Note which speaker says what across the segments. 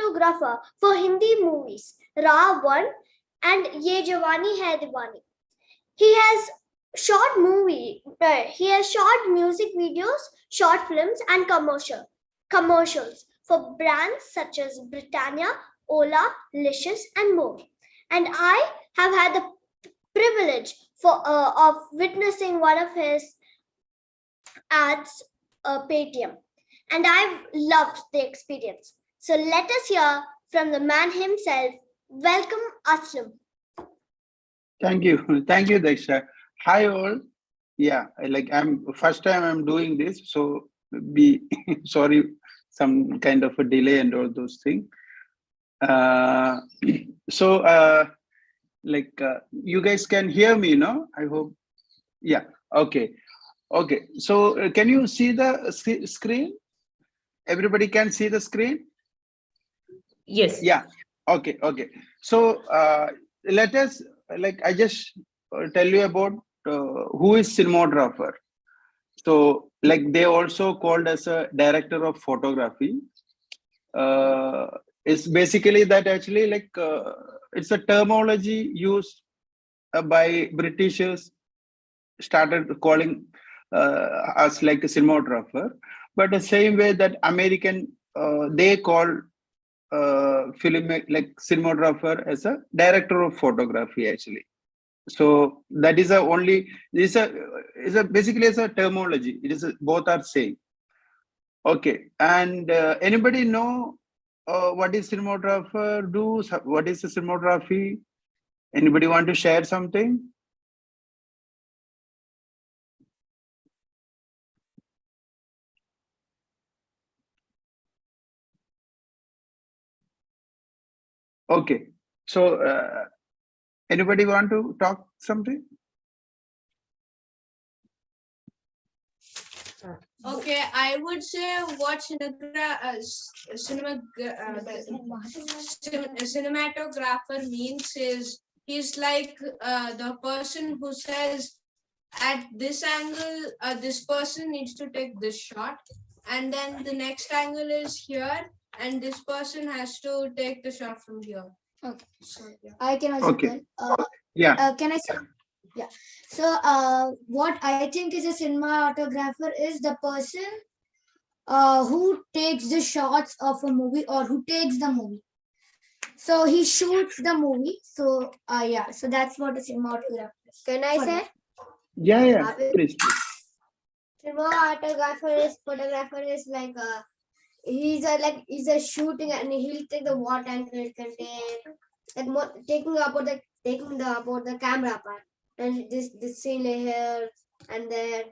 Speaker 1: cinematographer for Hindi movies, Ra 1 and Ye Jawani Hai Diwani. He has shot music videos, short films, and commercials for brands such as Britannia, Ola, Licious, and more. And I have had the privilege of witnessing one of his ads, Paytm, and I've loved the experience. So let us hear from the man himself. Welcome, Aslam.
Speaker 2: Thank you, Daksha. Hi all. Yeah, I'm first time I'm doing this, so be sorry, some kind of a delay and all those things. You guys can hear me, no? I hope. Yeah. Okay. So can you see the screen? Everybody can see the screen?
Speaker 3: Yes.
Speaker 2: Yeah. Okay. So let us, I just tell you about who is cinematographer. So they also called as a director of photography. It's basically that actually it's a terminology used by Britishers, started calling us like a cinematographer, but the same way that American they call film like cinematographer as a director of photography actually. So that is basically as a terminology. It is both are same. Okay, and anybody know what is cinematographer do? What is the cinematography? Anybody want to share something? Okay, so anybody want to talk something?
Speaker 4: Okay, I would say what cinematographer means is he's like the person who says at this angle, this person needs to take this shot, and then the next angle is here, and this person has to take the shot from here.
Speaker 1: Okay.
Speaker 4: So, yeah.
Speaker 1: I can also
Speaker 2: Okay.
Speaker 1: tell. Can I say? Yeah. So what I think is a cinematographer is the person who takes the shots of a movie or who takes the movie. So he shoots the movie. So yeah. So that's what a cinematographer is. Can I say?
Speaker 2: Yeah. Please.
Speaker 1: Photographer is like he's a shooting and he'll take the what angle it can take, taking the camera part and this scene here and there.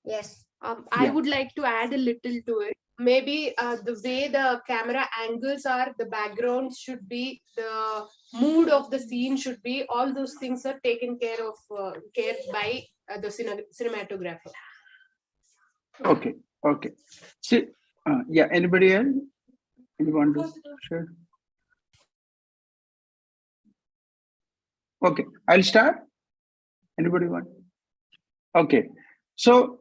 Speaker 1: Yes.
Speaker 3: I would like to add a little to it. Maybe the way the camera angles are, the background should be, the mood of the scene should be, all those things are taken care by the cinematographer.
Speaker 2: Okay. See, yeah. Anybody else? Anyone to share? Okay, I'll start. Anybody want? Okay, so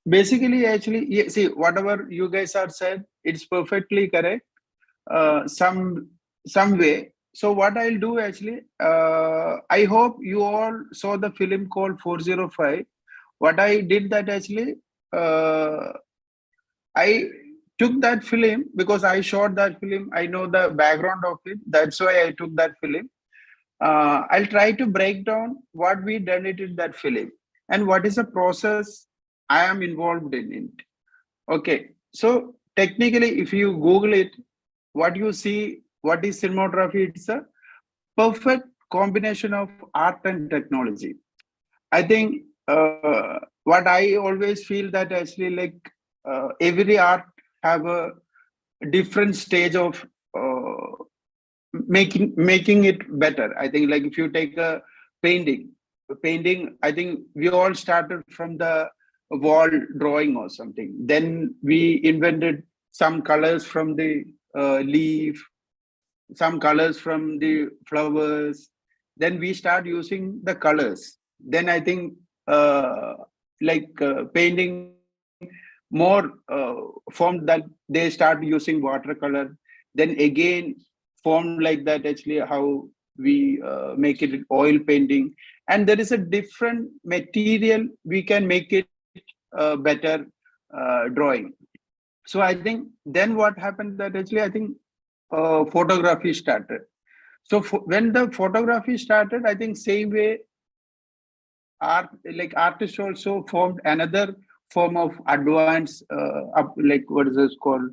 Speaker 2: basically, actually, see, whatever you guys are said, it's perfectly correct. Some way. So what I'll do actually, I hope you all saw the film called 405. What I did that actually, I took that film because I shot that film. I know the background of it. That's why I took that film. I'll try to break down what we done it in that film and what is the process I am involved in it. Okay, so technically, if you Google it, what you see, what is cinematography? It's a perfect combination of art and technology. I think what I always feel that actually every art have a different stage of making it better. I think if you take a painting, I think we all started from the wall drawing or something. Then we invented some colors from the leaf, some colors from the flowers. Then we start using the colors. Then I think painting more formed that they start using watercolor, then again formed like that actually how we make it oil painting, and there is a different material we can make it better drawing. So I think then what happened that actually I think photography started. So when the photography started, I think same way art, like artists also formed another form of advanced like what is this called,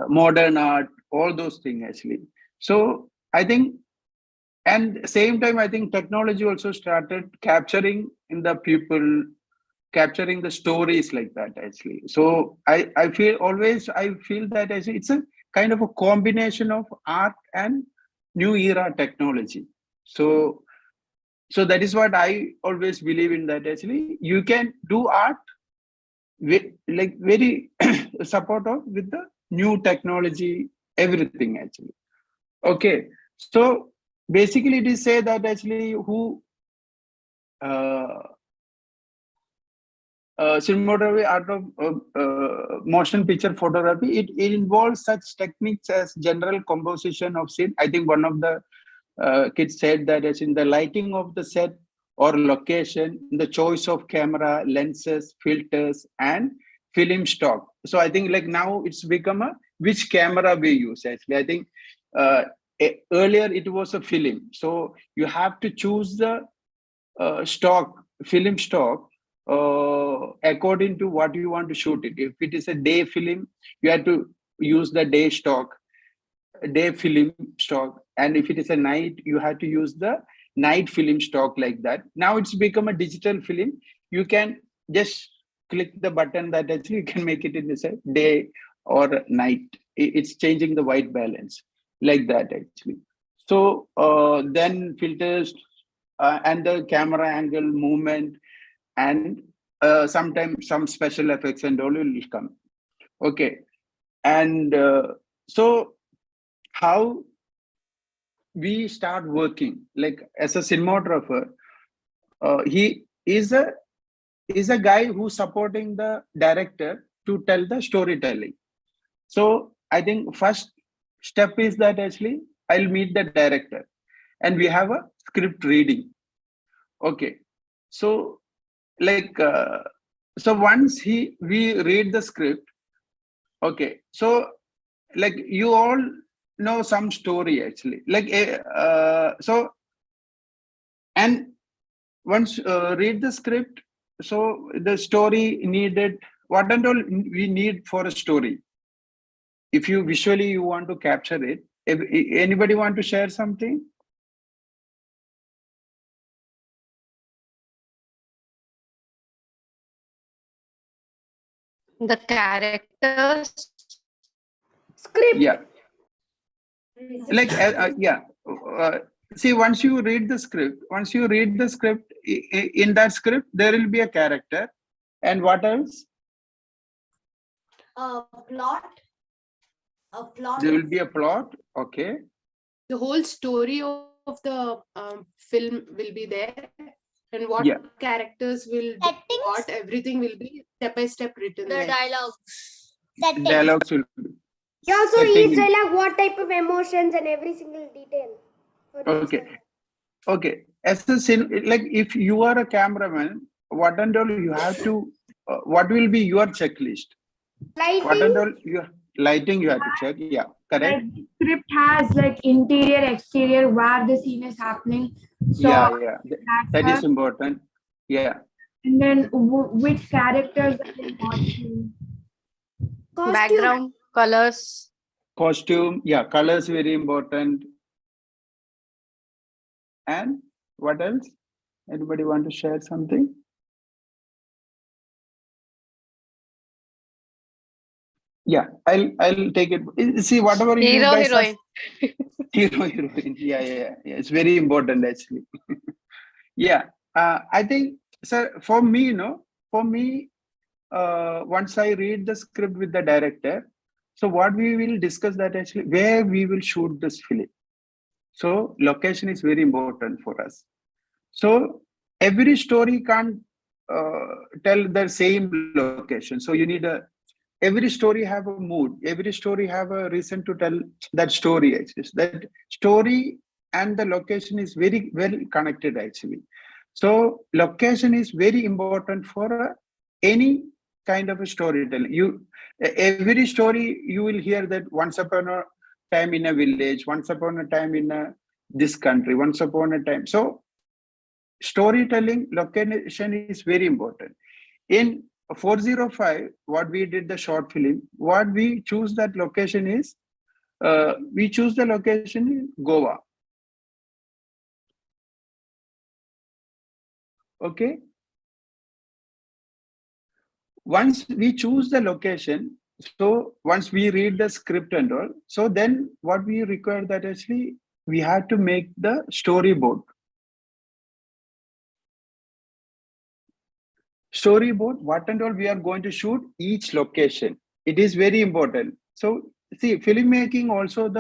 Speaker 2: modern art, all those things actually. So I think, and same time I think technology also started capturing in the people, capturing the stories like that actually. So I feel always, I feel that actually it's a kind of a combination of art and new era technology. So so that is what I always believe in, that actually you can do art with like very support of with the new technology, everything actually. Okay, so basically it is say that actually who uh, cinematography, art of motion picture photography, it involves such techniques as general composition of scene. I think one of the kids said that as in the lighting of the set or location, in the choice of camera, lenses, filters, and film stock. So I think like now it's become a which camera we use actually. I think earlier it was a film. So you have to choose the stock, film stock, according to what you want to shoot it. If it is a day film, you have to use the day stock, day film stock, and if it is a night, you have to use the night film stock, like that. Now it's become a digital film. You can just click the button that actually you can make it in a day or night. It's changing the white balance like that actually. So then filters and the camera angle movement, and sometimes some special effects and all will come. Okay, and so how we start working like as a cinematographer, he is a guy who's supporting the director to tell the storytelling. So I think first step is that actually I'll meet the director and we have a script reading. Okay, so like so once he we read the script. Okay, so like you all know some story actually, like so, and once read the script, so the story needed, what and all we need for a story. If you visually you want to capture it, if anybody want to share something.
Speaker 3: The characters.
Speaker 1: Script.
Speaker 2: Yeah, like yeah, uh, see, once you read the script, in that script there will be a character, and what else?
Speaker 1: Plot. A plot.
Speaker 2: There will be a plot. Okay.
Speaker 3: The whole story of the film will be there, and what
Speaker 2: Yeah,
Speaker 3: characters will do what,
Speaker 1: Settings.
Speaker 3: everything will be step by step written
Speaker 1: The
Speaker 3: there.
Speaker 1: dialogues. Settings.
Speaker 2: dialogues will be
Speaker 1: Yeah, also
Speaker 2: setting
Speaker 1: each
Speaker 2: in.
Speaker 1: dialogue, what type of emotions and every single detail for each
Speaker 2: Okay,
Speaker 1: dialogue.
Speaker 2: okay. As a like if you are a cameraman, what and all you have to, what will be your checklist? What and
Speaker 1: Lighting.
Speaker 2: all your lighting you have to check. Yeah, correct.
Speaker 5: Like the script has like interior, exterior, where the scene is happening. So
Speaker 2: Yeah, yeah.
Speaker 5: that's
Speaker 2: That is
Speaker 5: her.
Speaker 2: important. Yeah.
Speaker 5: And then which characters are you watching?
Speaker 1: Costume.
Speaker 3: Background colors.
Speaker 2: Costume. Yeah, colors very important. And what else? Anybody want to share something? Yeah, I'll take it. See, whatever you
Speaker 3: Hero,
Speaker 2: guys are.
Speaker 3: heroine.
Speaker 2: Hero, heroine. Yeah, yeah, yeah. It's very important actually. Yeah, I think, sir, for me, for me, once I read the script with the director, so what we will discuss that actually where we will shoot this film. So location is very important for us. So every story can't tell the same location. So you need every story have a mood, every story have a reason to tell that story. Actually that story and the location is very well connected actually. So location is very important for any kind of a storytelling. Every story you will hear that once upon a time in a village, once upon a time in this country, once upon a time. So storytelling location is very important. In 405, what we did the short film, what we choose that location is, we choose the location in Goa. Okay. Once we choose the location, so once we read the script and all, so then what we require that actually we had to make the storyboard. Storyboard, what and all we are going to shoot each location. It is very important. So see, filmmaking also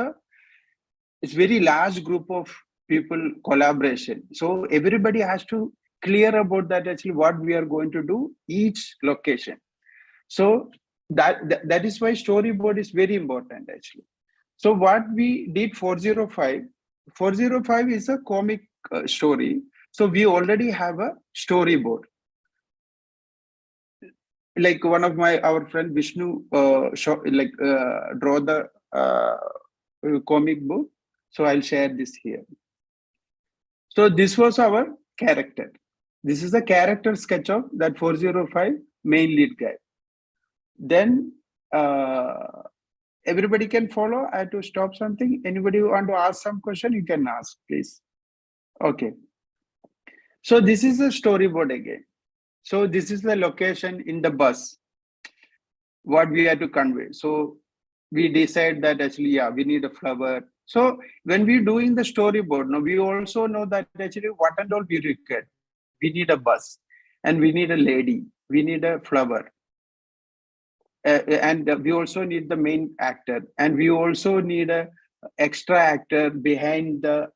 Speaker 2: it's very large group of people collaboration. So everybody has to clear about that actually what we are going to do each location. So that is why storyboard is very important actually. So what we did 405, 405 is a comic story. So we already have a storyboard. Like one of our friend Vishnu draw the comic book. So I'll share this here. So this was our character. This is the character sketch of that 405 main lead guy. Then everybody can follow. I have to stop something. Anybody want to ask some question, you can ask, please. Okay. So this is the storyboard again. So this is the location in the bus, what we had to convey. So we decide that actually, yeah, we need a flower. So when we're doing the storyboard, now we also know that actually what and all we require. We need a bus and we need a lady. We need a flower. And we also need the main actor, and we also need a extra actor behind the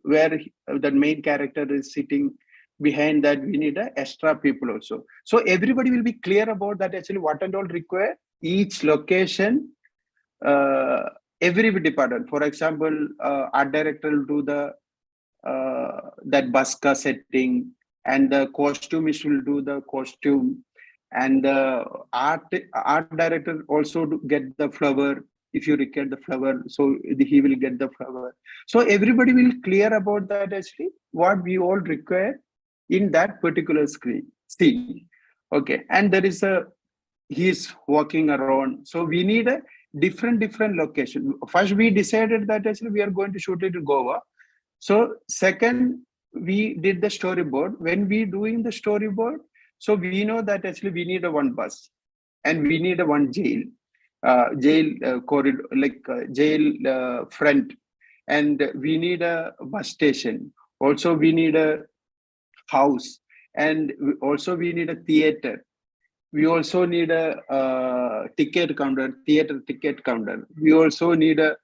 Speaker 2: where the main character is sitting. Behind that we need extra people also. So everybody will be clear about that actually what and all require each location. Every department, for example, art director will do the that buska setting, and the costumist will do the costume, and the art director also get the flower. If you require the flower, so he will get the flower. So everybody will clear about that actually what we all require in that particular scene. Okay, and there is he's walking around, so we need a different location. First we decided that actually we are going to shoot it in Goa. So second, we did the storyboard. When we doing the storyboard, so we know that actually we need a one bus, and we need a one jail corridor, like jail front, and we need a bus station. Also we need a house, and also we need a theater. We also need a ticket counter, theater ticket counter. We also need a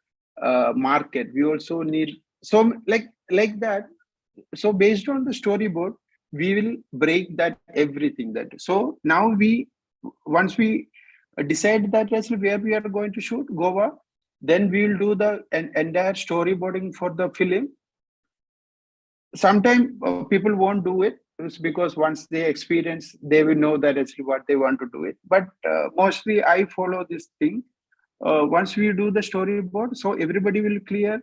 Speaker 2: market. We also need, so like that. So based on the storyboard, we will break that everything that. So now once we decide that actually where we are going to shoot Goa, then we will do the entire storyboarding for the film. Sometimes people won't do it. It's because once they experience, they will know that actually what they want to do it. But mostly I follow this thing. Once we do the storyboard, so everybody will clear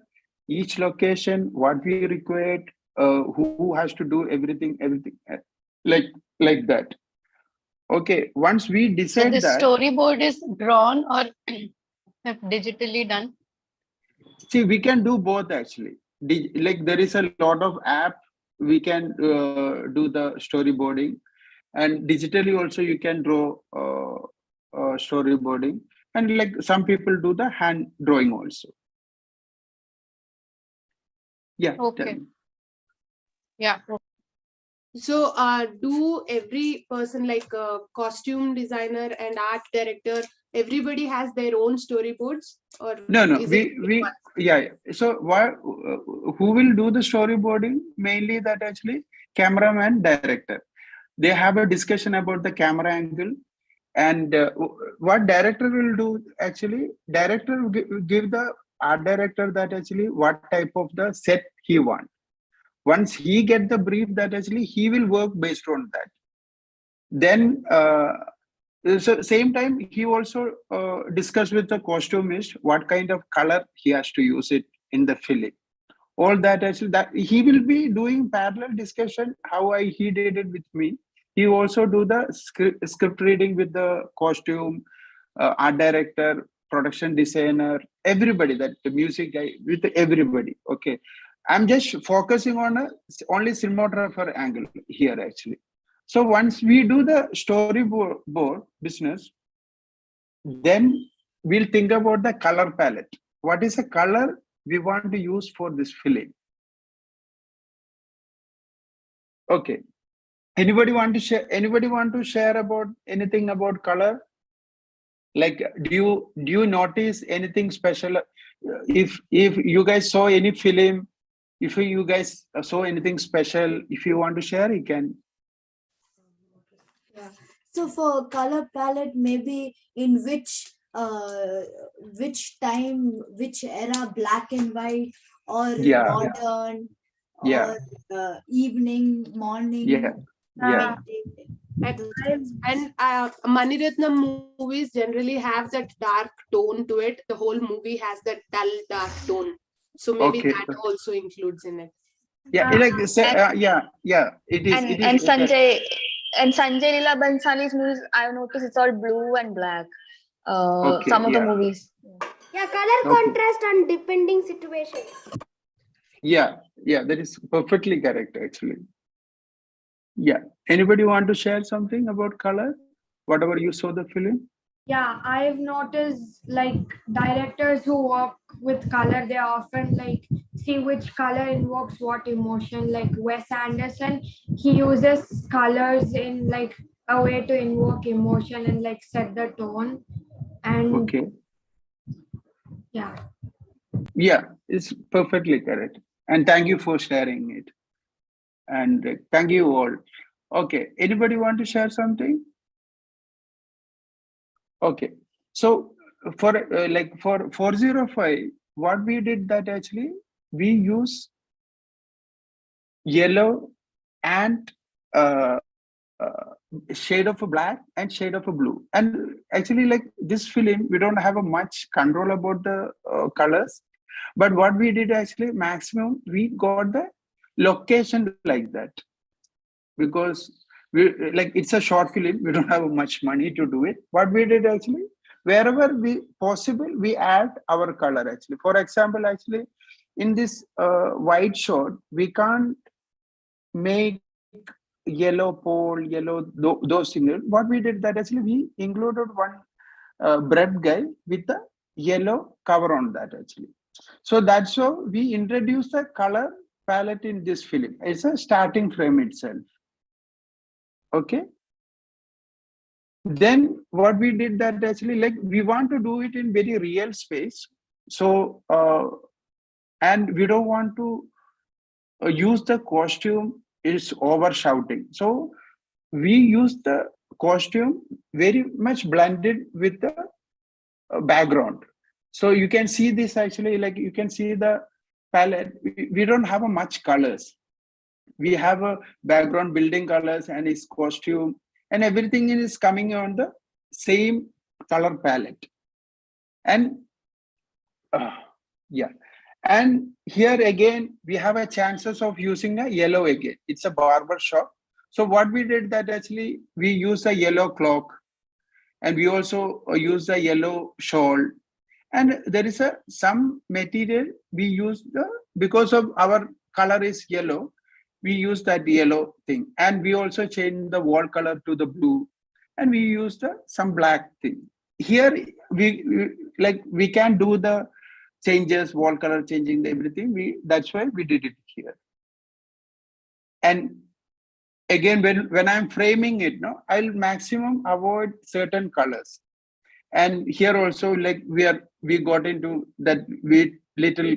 Speaker 2: each location, what we required, who has to do everything, like like that. Okay, once we
Speaker 6: So
Speaker 2: decide
Speaker 6: the
Speaker 2: that,
Speaker 6: storyboard is drawn or digitally done?
Speaker 2: see, we can do both actually. Like there is a lot of app, we can do the storyboarding, and digitally also you can draw storyboarding, and like some people do the hand drawing also. Yeah.
Speaker 6: Okay. Yeah.
Speaker 3: So, do every person, like costume designer and art director, everybody has their own storyboards, or
Speaker 2: No,
Speaker 3: is it
Speaker 2: we yeah. So what who will do the storyboarding? Mainly that actually cameraman, director. They have a discussion about the camera angle. And what director will do actually, director will give the art director that actually what type of the set he want. Once he get the brief, that actually he will work based on that. Then so same time he also discuss with the costumist what kind of color he has to use it in the film. All that actually, that he will be doing parallel discussion how he did it with me. He also do the script reading with the costume, art director, production designer, everybody, that the music guy, with everybody. Okay, I'm just focusing on a only cinematographer angle here actually. So once we do the storyboard business, then we'll think about the color palette. What is the color we want to use for this film? Okay. Anybody want to share? Anybody want to share about anything about color? Like, do you notice anything special? If you guys saw any film, if you guys saw anything special, if you want to share, you can.
Speaker 7: Yeah. So for color palette, maybe in which time, which era, black and white or
Speaker 2: Yeah,
Speaker 7: modern
Speaker 2: yeah,
Speaker 7: or evening, morning.
Speaker 2: yeah, yeah.
Speaker 3: And Maniratnam movies generally have that dark tone to it. The whole movie has that dull, dark tone. So maybe
Speaker 2: Okay.
Speaker 3: that also includes in it.
Speaker 2: Yeah, like yeah, yeah. It is. It
Speaker 6: And
Speaker 2: is.
Speaker 6: Sanjay Leela Bansali's movies, I've noticed it's all blue and black.
Speaker 2: Okay.
Speaker 6: Some of the
Speaker 2: Yeah.
Speaker 6: movies.
Speaker 1: Yeah, color
Speaker 2: Okay.
Speaker 1: contrast and depending situations.
Speaker 2: Yeah. Yeah. That is perfectly correct. Actually. Yeah. Anybody want to share something about color? Whatever you saw the film.
Speaker 5: Yeah, I've noticed like directors who work with color, they often like see which color invokes what emotion. Like Wes Anderson, he uses colors in like a way to invoke emotion and like set the tone. And
Speaker 2: Okay.
Speaker 5: yeah.
Speaker 2: Yeah, it's perfectly correct. And thank you for sharing it. And thank you all. Okay. Anybody want to share something? Okay. So for like for 405, what we did that actually we use yellow and shade of a black and shade of a blue. And actually, like this film, we don't have a much control about the colors. But what we did actually, maximum, we got the location like that, because we like it's a short film. We don't have much money to do it. What we did actually, wherever we possible, we add our color actually. For example, actually, in this white shot, we can't make yellow pole, yellow those things. What we did that actually we included one bread guy with a yellow cover on that actually. So that's how we introduce the color palette in this film. It's a starting frame itself. Okay. Then what we did that actually, like we want to do it in very real space. So and we don't want to use the costume is over shouting. So we use the costume very much blended with the background. So you can see this actually, like you can see the palette. We don't have a much colors. We have a background building colors and his costume and everything is coming on the same color palette. And yeah. And here again, we have a chances of using a yellow again. It's a barber shop. So what we did that actually, we use a yellow clock and we also use a yellow shawl. And there is a some material we use the, because of our color is yellow, we use that yellow thing. And we also change the wall color to the blue and we use the some black thing. Here like we can do the changes, wall color changing, everything. That's why we did it here. And again, when I'm framing it, no, I'll maximum avoid certain colors. And here also, like we got into that we little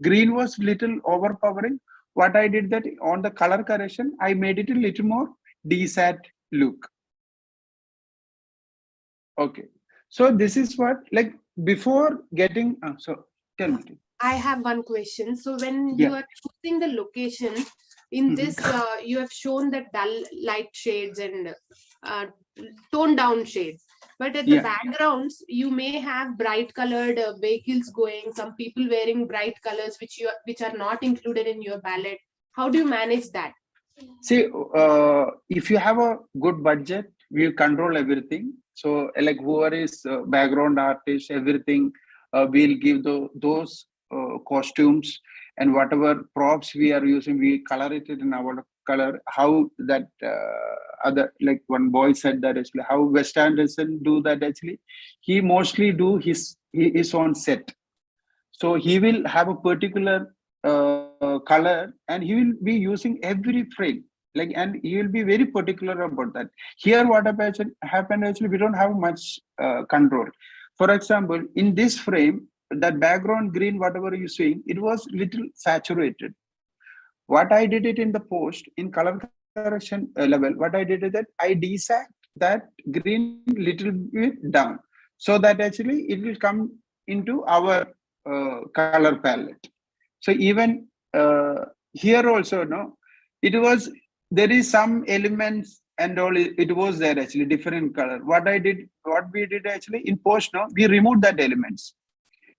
Speaker 2: green was little overpowering. What I did that on the color correction, I made it a little more desat look. Okay. So this is what, like, before getting, so tell me.
Speaker 3: I have one question. So when
Speaker 2: Yeah.
Speaker 3: you are choosing the location in this, you have shown that dull light shades and toned down shades. But at the
Speaker 2: Yeah.
Speaker 3: backgrounds, you may have bright colored vehicles going. Some people wearing bright colors, which are not included in your palette. How do you manage that?
Speaker 2: See, if you have a good budget, we control everything. So, like whoever is background artist, everything, we'll give those costumes and whatever props we are using, we color it in our color. How that other, like one boy said that actually, how West Anderson do that actually, he mostly do he is on set. So he will have a particular color and he will be using every frame, like, and he will be very particular about that. Here what happened actually, we don't have much control. For example, in this frame, that background green whatever you seeing, it was little saturated. What I did it in the post in color correction level, what I did is that I desat that green little bit down, so that actually it will come into our color palette. So even here also, no, it was, there is some elements and all, it was there actually different color. What we did actually in post, no, we removed that elements,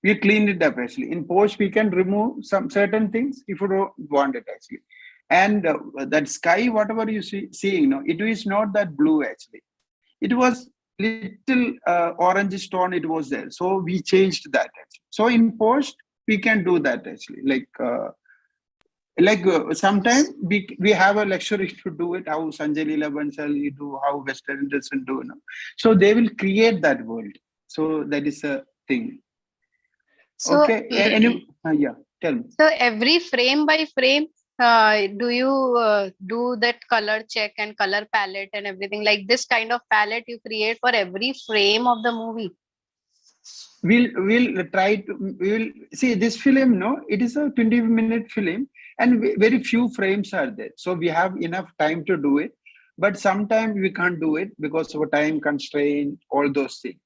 Speaker 2: we cleaned it up actually. In post we can remove some certain things if you don't want it actually. And that sky whatever you seeing, no, it is not that blue actually, it was little orange tone, it was there, so we changed that actually. So in post we can do that actually, sometimes we have a luxury to do it, how Sanjay Leela Bansali do, how Western doesn't do, no? So they will create that world. So that is a thing.
Speaker 8: So,
Speaker 2: Okay. Yeah, tell me.
Speaker 8: so every frame by frame, do you do that color check and color palette and everything? Like this kind of palette you create for every frame of the movie?
Speaker 2: We'll try to, we will see this film, no, it is a 20-minute film and very few frames are there, so we have enough time to do it, but sometimes we can't do it because of a time constraint, all those things.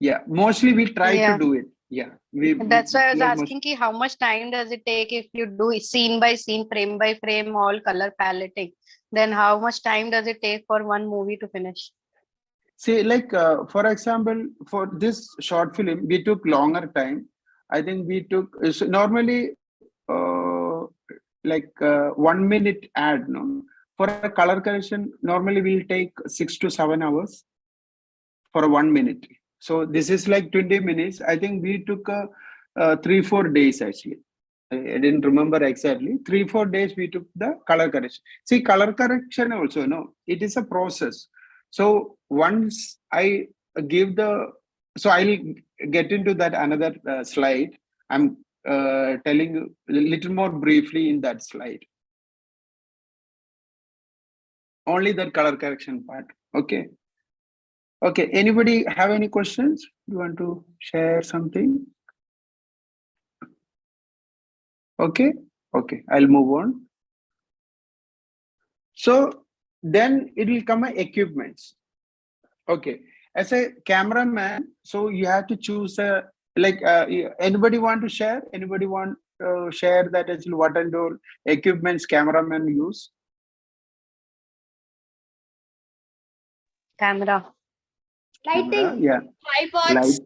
Speaker 2: Yeah, mostly we try to
Speaker 8: Yeah.
Speaker 2: do it. Yeah,
Speaker 8: That's why I was
Speaker 2: like
Speaker 8: asking ki how much time does it take if you do scene by scene, frame by frame, all color paletting? Then how much time does it take for one movie to finish?
Speaker 2: see, like for example, for this short film we took longer time. I think we took normally like 1 minute ad, no, for a color correction normally we'll take 6 to 7 hours for a 1 minute. So this is like 20 minutes. I think we took 3-4 days actually. I didn't remember exactly. 3-4 days we took the color correction. See, color correction also, no, it is a process. So once I give the, so I'll get into that another slide. I'm telling you a little more briefly in that slide. Only that color correction part. Okay. Okay. Anybody have any questions? You want to share something? Okay. Okay. I'll move on. So then it will come equipments. Okay. As a cameraman, so you have to choose a, like anybody want to share? Anybody want to share that actually what and all equipments cameramen use?
Speaker 8: Camera.
Speaker 2: Camera,
Speaker 1: Lighting.
Speaker 2: yeah. Light.
Speaker 4: Tripods.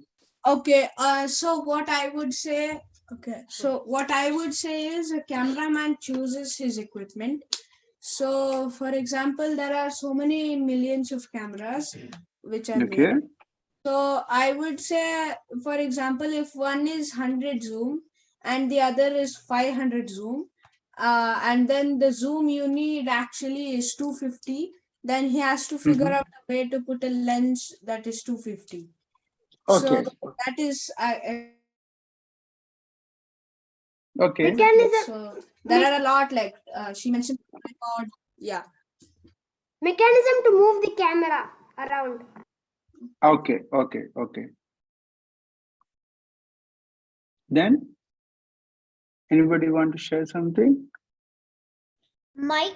Speaker 4: Okay, so what I would say, is a cameraman chooses his equipment. So, for example, there are so many millions of cameras which are
Speaker 2: Okay.
Speaker 4: made. So, I would say, for example, if one is 100 zoom and the other is 500 zoom, and then the zoom you need actually is 250, then he has to figure out a way to put a lens that is 250. So
Speaker 2: Okay.
Speaker 4: that is
Speaker 2: Okay.
Speaker 1: Mechanism.
Speaker 4: so there are a lot, like she mentioned tripod. Yeah.
Speaker 1: Mechanism to move the camera around.
Speaker 2: Okay. Okay. Okay. Then anybody want to share something?
Speaker 1: Mic.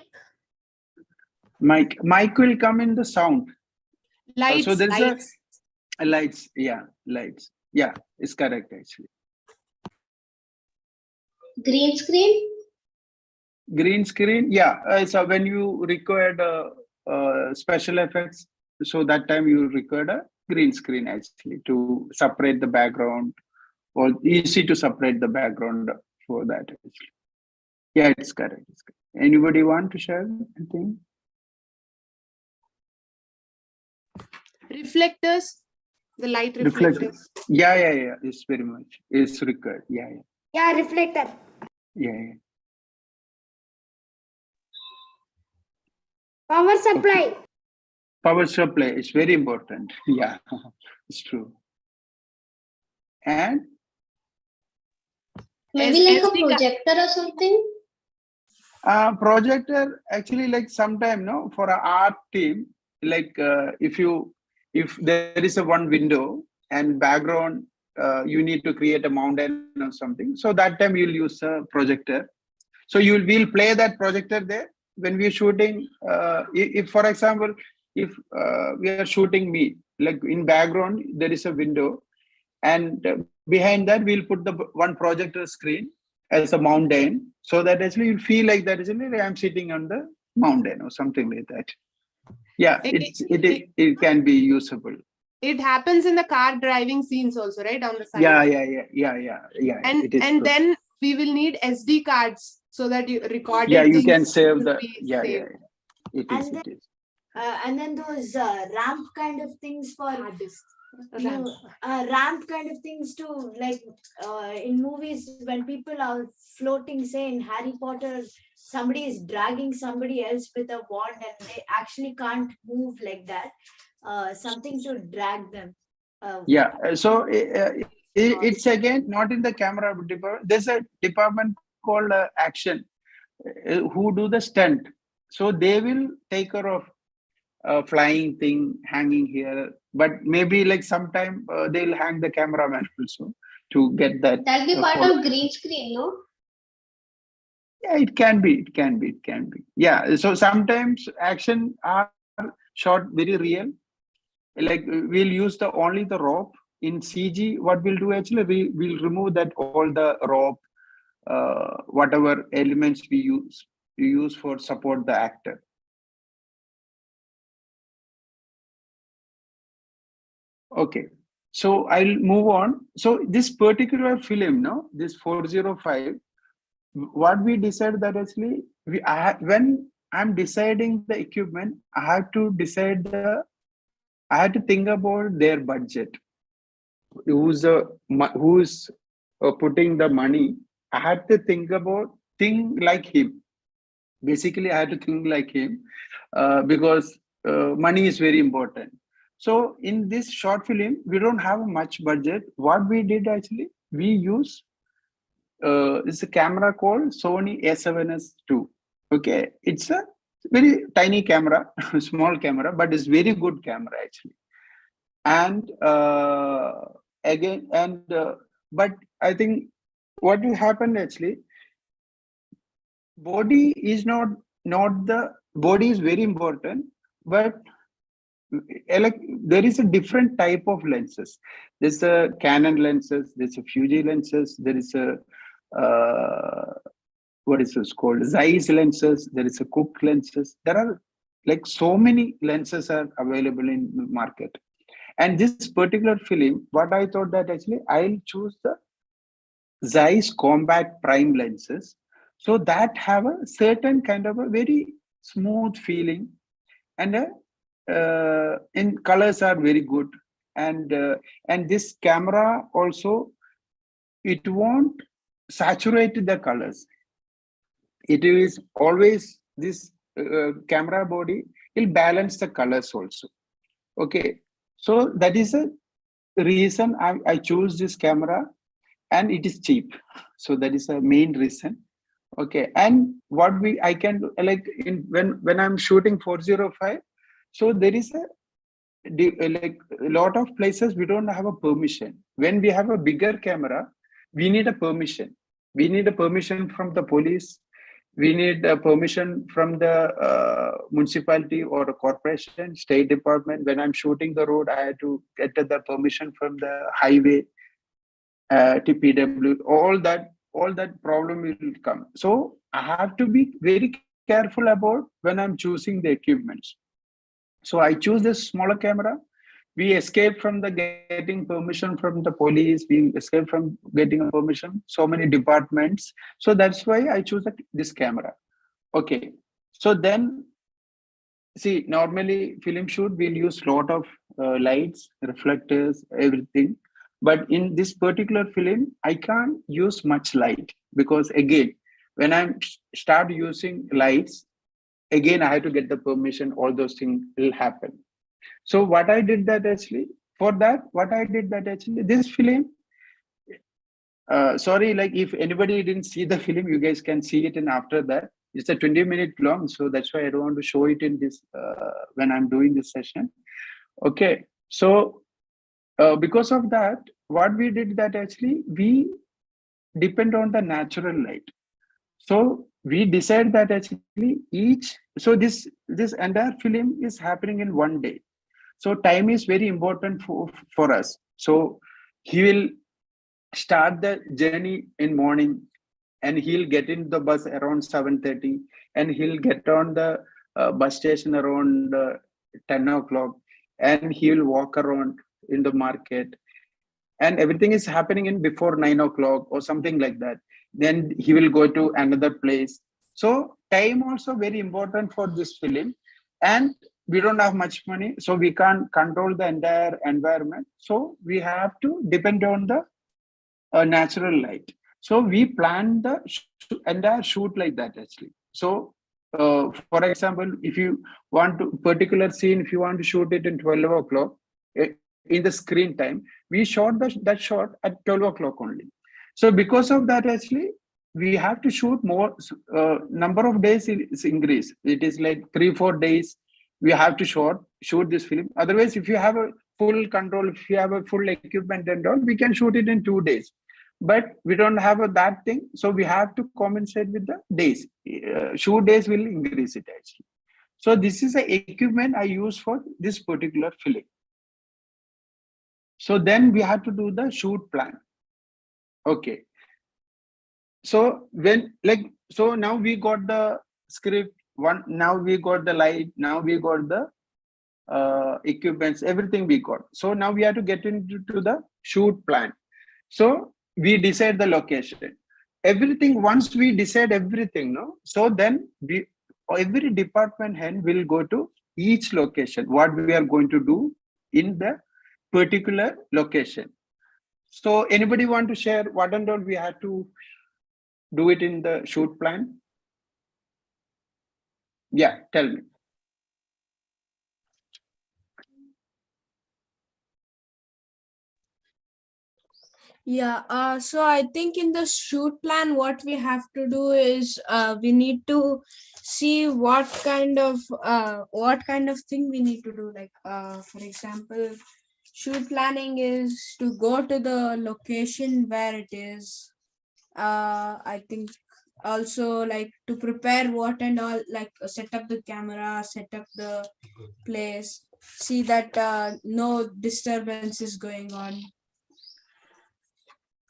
Speaker 2: Mic will come in the sound.
Speaker 3: Lights,
Speaker 2: So there's
Speaker 3: lights.
Speaker 2: a lights. Yeah, lights. Yeah, it's correct actually.
Speaker 1: Green screen?
Speaker 2: Green screen. Yeah. So when you required special effects, so that time you required a green screen actually to separate the background, or easy to separate the background for that actually. Yeah, it's correct. It's correct. Anybody want to share anything?
Speaker 3: Reflectors, the light
Speaker 2: Reflect.
Speaker 3: reflectors.
Speaker 2: Yeah. It's very much. It's required. Yeah.
Speaker 5: Yeah, reflector.
Speaker 2: Yeah.
Speaker 5: Power supply.
Speaker 2: Power supply is very important. Yeah, it's true. And
Speaker 1: Maybe like a
Speaker 3: SD card.
Speaker 1: projector or something?
Speaker 2: projector actually, like sometime no, for an art team, like if there is a one window and background, you need to create a mountain or something, so that time you'll use a projector. So we'll play that projector there when we're shooting. If for example, if we are shooting me, like in background there is a window, and behind that we'll put the one projector screen as a mountain, so that actually you feel like that is I'm sitting on the mountain or something like that. Yeah, it can be usable.
Speaker 3: It happens in the car driving scenes also, right? On the side.
Speaker 2: Yeah.
Speaker 3: And
Speaker 2: It is
Speaker 3: and
Speaker 2: good.
Speaker 3: then we will need SD cards so that you recorded
Speaker 2: Yeah, you
Speaker 3: things
Speaker 2: can save
Speaker 3: will
Speaker 2: the.
Speaker 3: be
Speaker 2: Yeah.
Speaker 3: saved.
Speaker 2: It
Speaker 7: And
Speaker 2: is.
Speaker 7: then-
Speaker 2: It is.
Speaker 7: And then those ramp kind of things for
Speaker 3: Hard disk.
Speaker 7: ramp. Ramp kind of things to, like, in movies when people are floating, say in Harry Potter, somebody is dragging somebody else with a wand and they actually can't move like that. Something to drag them.
Speaker 2: Yeah. So it's again not in the camera department. There's a department called action, who do the stunt. So they will take care of flying thing hanging here, but maybe like sometime they'll hang the cameraman also to get that.
Speaker 1: That'll be part
Speaker 2: follow.
Speaker 1: of green screen, no?
Speaker 2: Yeah, it can be. It can be. It can be. Yeah. So sometimes action are shot very real. Like we'll use the only the rope in CG. What we'll do actually, we'll remove that all the rope, whatever elements we use for support the actor. Okay, so I'll move on. So this particular film, no, this 405, what we decided that actually when I'm deciding the equipment, I have to decide I had to think about their budget. Who's putting the money? I had to think like him. Basically, I had to think like him, because money is very important. So in this short film, we don't have much budget. What we did actually, we use it's a camera called Sony A7S II. Okay, it's a very tiny camera, small camera, but it's very good camera actually. And again, but I think what will happen actually, body is not the body is very important, but like there is a different type of lenses. There's a Canon lenses, there's a Fuji lenses, there is a what is this called Zeiss lenses, there is a Cook lenses. There are like so many lenses are available in market. And this particular film, what I thought that actually I'll choose the Zeiss Compact Prime lenses, so that have a certain kind of a very smooth feeling, and in colors are very good, and this camera also, it won't saturate the colors. It is always this camera body will balance the colors also. Okay, so that is a reason I choose this camera, and it is cheap. So that is the main reason. Okay, and what I can do, like when I'm shooting 405, so there is like a lot of places we don't have a permission. When we have a bigger camera, we need a permission. We need a permission from the police. we need permission from the municipality or a corporation, state department. When I'm shooting the road, I had to get the permission from the highway, TPW. All that problem will come. So I have to be very careful about when I'm choosing the equipments. So I choose this smaller camera. We escape from the getting permission from the police. We escape from getting a permission. So many departments. So that's why I choose this camera. Okay. So then, see, normally film shoot we'll use lot of lights, reflectors, everything. But in this particular film, I can't use much light because again, when I start using lights, again I have to get the permission. All those things will happen. So what I did that actually for that, what I did that actually this film. Sorry, like if anybody didn't see the film, you guys can see it. And after that, it's a 20-minute long, so that's why I don't want to show it in this when I'm doing this session. Okay, so because of that, what we did that actually we depend on the natural light. So we decide that actually each this entire film is happening in one day. So time is very important for us. So he will start the journey in morning and he'll get in the bus around 7:30 and he'll get on the bus station around 10 o'clock and he'll walk around in the market and everything is happening in before 9 o'clock or something like that. Then he will go to another place. So time also very important for this film. And we don't have much money, so we can't control the entire environment. So we have to depend on the natural light. So we plan the entire shoot like that actually. So for example, if you want to particular scene, if you want to shoot it in 12 o'clock in the screen time, we shot that shot at 12 o'clock only. So because of that actually we have to shoot more. Number of days is increased. It is like 3-4 days we have to shoot this film. Otherwise, if you have a full control, if you have a full equipment and all, we can shoot it in 2 days. But we don't have that thing, so we have to compensate with the days. Shoot days will increase it actually. So this is the equipment I use for this particular film. So then we have to do the shoot plan. Okay. So so now we got the script one. Now we got the light. Now we got the equipments. Everything we got. So now we have to get into the shoot plan. So we decide the location. Everything once we decide everything, no. So then every department head will go to each location. What we are going to do in the particular location. So anybody want to share what and all we have to do it in the shoot plan? Yeah, tell me.
Speaker 4: Yeah, so I think in the shoot plan, what we have to do is we need to see what kind of thing we need to do. Like for example, shoot planning is to go to the location where it is. I think also like to prepare what and all, like set up the camera, set up the place, see that no disturbance is going on,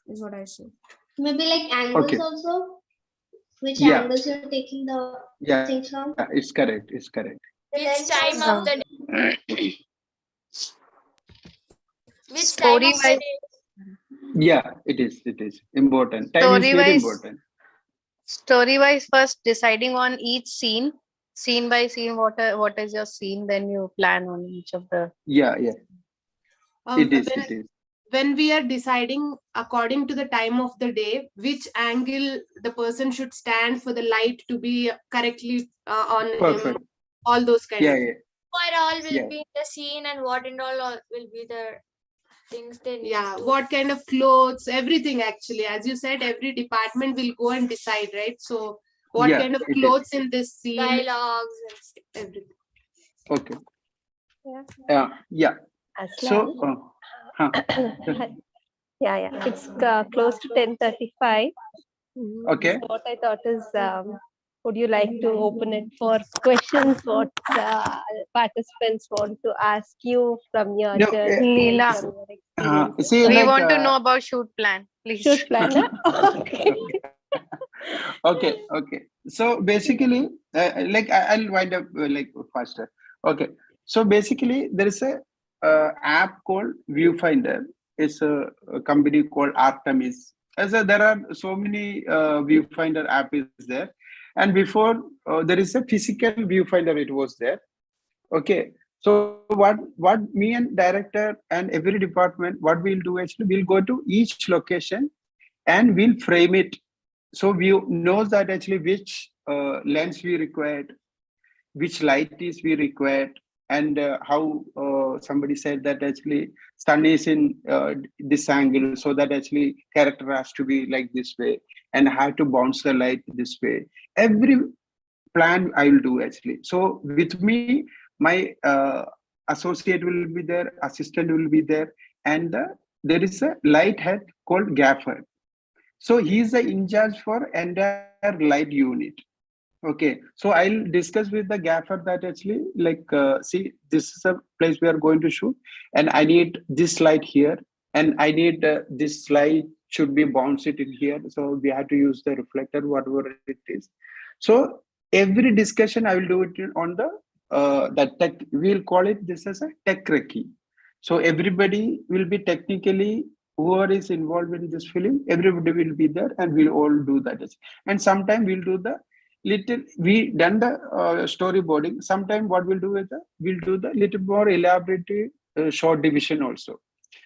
Speaker 4: is what I say.
Speaker 1: Maybe like angles
Speaker 2: Okay.
Speaker 1: also. Which
Speaker 2: Yeah.
Speaker 1: angles you're taking the things from?
Speaker 2: Yeah, it's correct. It's correct.
Speaker 1: Which time of the day? Which time of the day?
Speaker 2: Yeah, it is. It is important. Time is very important.
Speaker 8: Story wise, first deciding on each scene by scene, what is your scene, then you plan on each of the.
Speaker 2: Yeah. It is.
Speaker 3: When,
Speaker 2: It is.
Speaker 3: when we are deciding according to the time of the day, which angle the person should stand for the light to be correctly on
Speaker 2: Perfect.
Speaker 3: him, all those kind of
Speaker 2: Yeah.
Speaker 1: What all will
Speaker 2: Yeah.
Speaker 1: be the scene and what and all will be the things they need to.
Speaker 3: What kind of clothes, everything actually. As you said, every department will go and decide, right? So what
Speaker 2: Yeah,
Speaker 3: kind of
Speaker 2: it is.
Speaker 3: clothes in this scene,
Speaker 1: Dialogues and stuff.
Speaker 3: everything.
Speaker 2: Okay.
Speaker 9: Yeah.
Speaker 2: Yeah.
Speaker 9: Aslam.
Speaker 2: So,
Speaker 9: Yeah. It's close to 10:35.
Speaker 2: okay.
Speaker 9: So what I thought is, would you like to open it for questions? What participants want to ask you from your
Speaker 2: No,
Speaker 9: journey and
Speaker 8: Leela,
Speaker 9: from your experiences?
Speaker 2: see,
Speaker 8: we
Speaker 2: like,
Speaker 8: want to know about shoot plan, please.
Speaker 9: Shoot planner. Okay.
Speaker 2: okay. So basically, like I'll wind up like faster. Okay. So basically, there is a app called Viewfinder. It's a company called Artemis. As there are so many Viewfinder app is there, and before there is a physical Viewfinder. It was there. Okay. So what me and director and every department, what we'll do actually, we'll go to each location and we'll frame it, so we knows that actually which lens we required, which light is we required, and how somebody said that actually sun is in this angle, so that actually character has to be like this way and have to bounce the light this way. Every plan I will do actually. So with me, my associate will be there, assistant will be there, and there is a light head called gaffer. So he's the in charge for entire light unit. Okay, so I'll discuss with the gaffer that actually, like, see, this is a place we are going to shoot, and I need this light here, and I need this light should be bounced in here. So we have to use the reflector, whatever it is. So every discussion I will do it on the tech. We'll call it this as a tech recce. So everybody will be technically, whoever is involved in this film, everybody will be there, and we'll all do that. And sometime we'll do the little, we done the storyboarding. Sometime what we'll do with we'll do the little more elaborate short division also.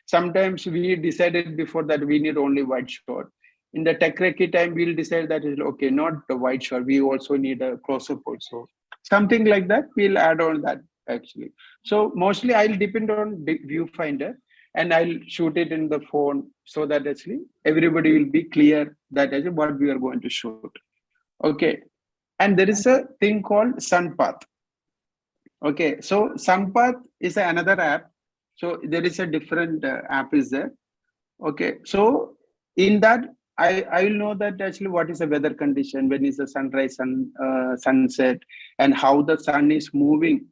Speaker 2: Sometimes we decided before that we need only wide shot. In the tech recce time, we'll decide that is okay, not the wide shot, we also need a close-up also. Something like that, we'll add on that actually. So mostly I'll depend on the viewfinder, and I'll shoot it in the phone, so that actually everybody will be clear that actually what we are going to shoot. Okay. And there is a thing called SunPath. Okay, so SunPath is another app. So there is a different app is there. Okay, so in that I will know that actually what is the weather condition, when is the sunrise, sunset, and how the sun is moving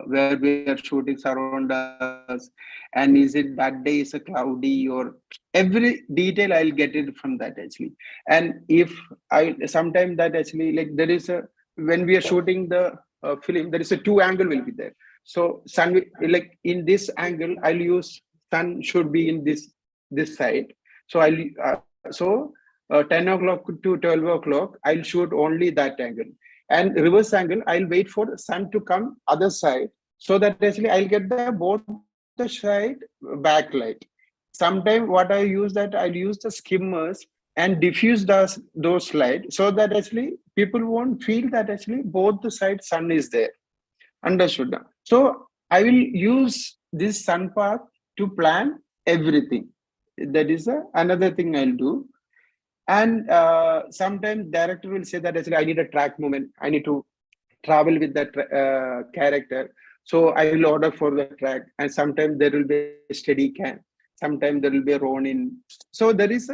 Speaker 2: where we are shooting around us, and is it that day is a cloudy, or every detail I'll get it from that actually. And if I sometimes that actually, like, there is a, when we are shooting the film, there is a two angle will be there. So sun, like in this angle I'll use, sun should be in this side. So I'll so 10 o'clock to 12 o'clock I'll shoot only that angle, and reverse angle I'll wait for sun to come other side, so that actually I'll get the both the side backlight. Sometime what I use, that I'll use the skimmers and diffuse those light, so that actually people won't feel that actually both the side sun is there. Understood? So I will use this sun path to plan everything. That is another thing I'll do. And sometimes director will say that actually I need a track movement, I need to travel with that character, so I will order for the track. And sometimes there will be a steady cam, sometimes there will be a roll in. So there is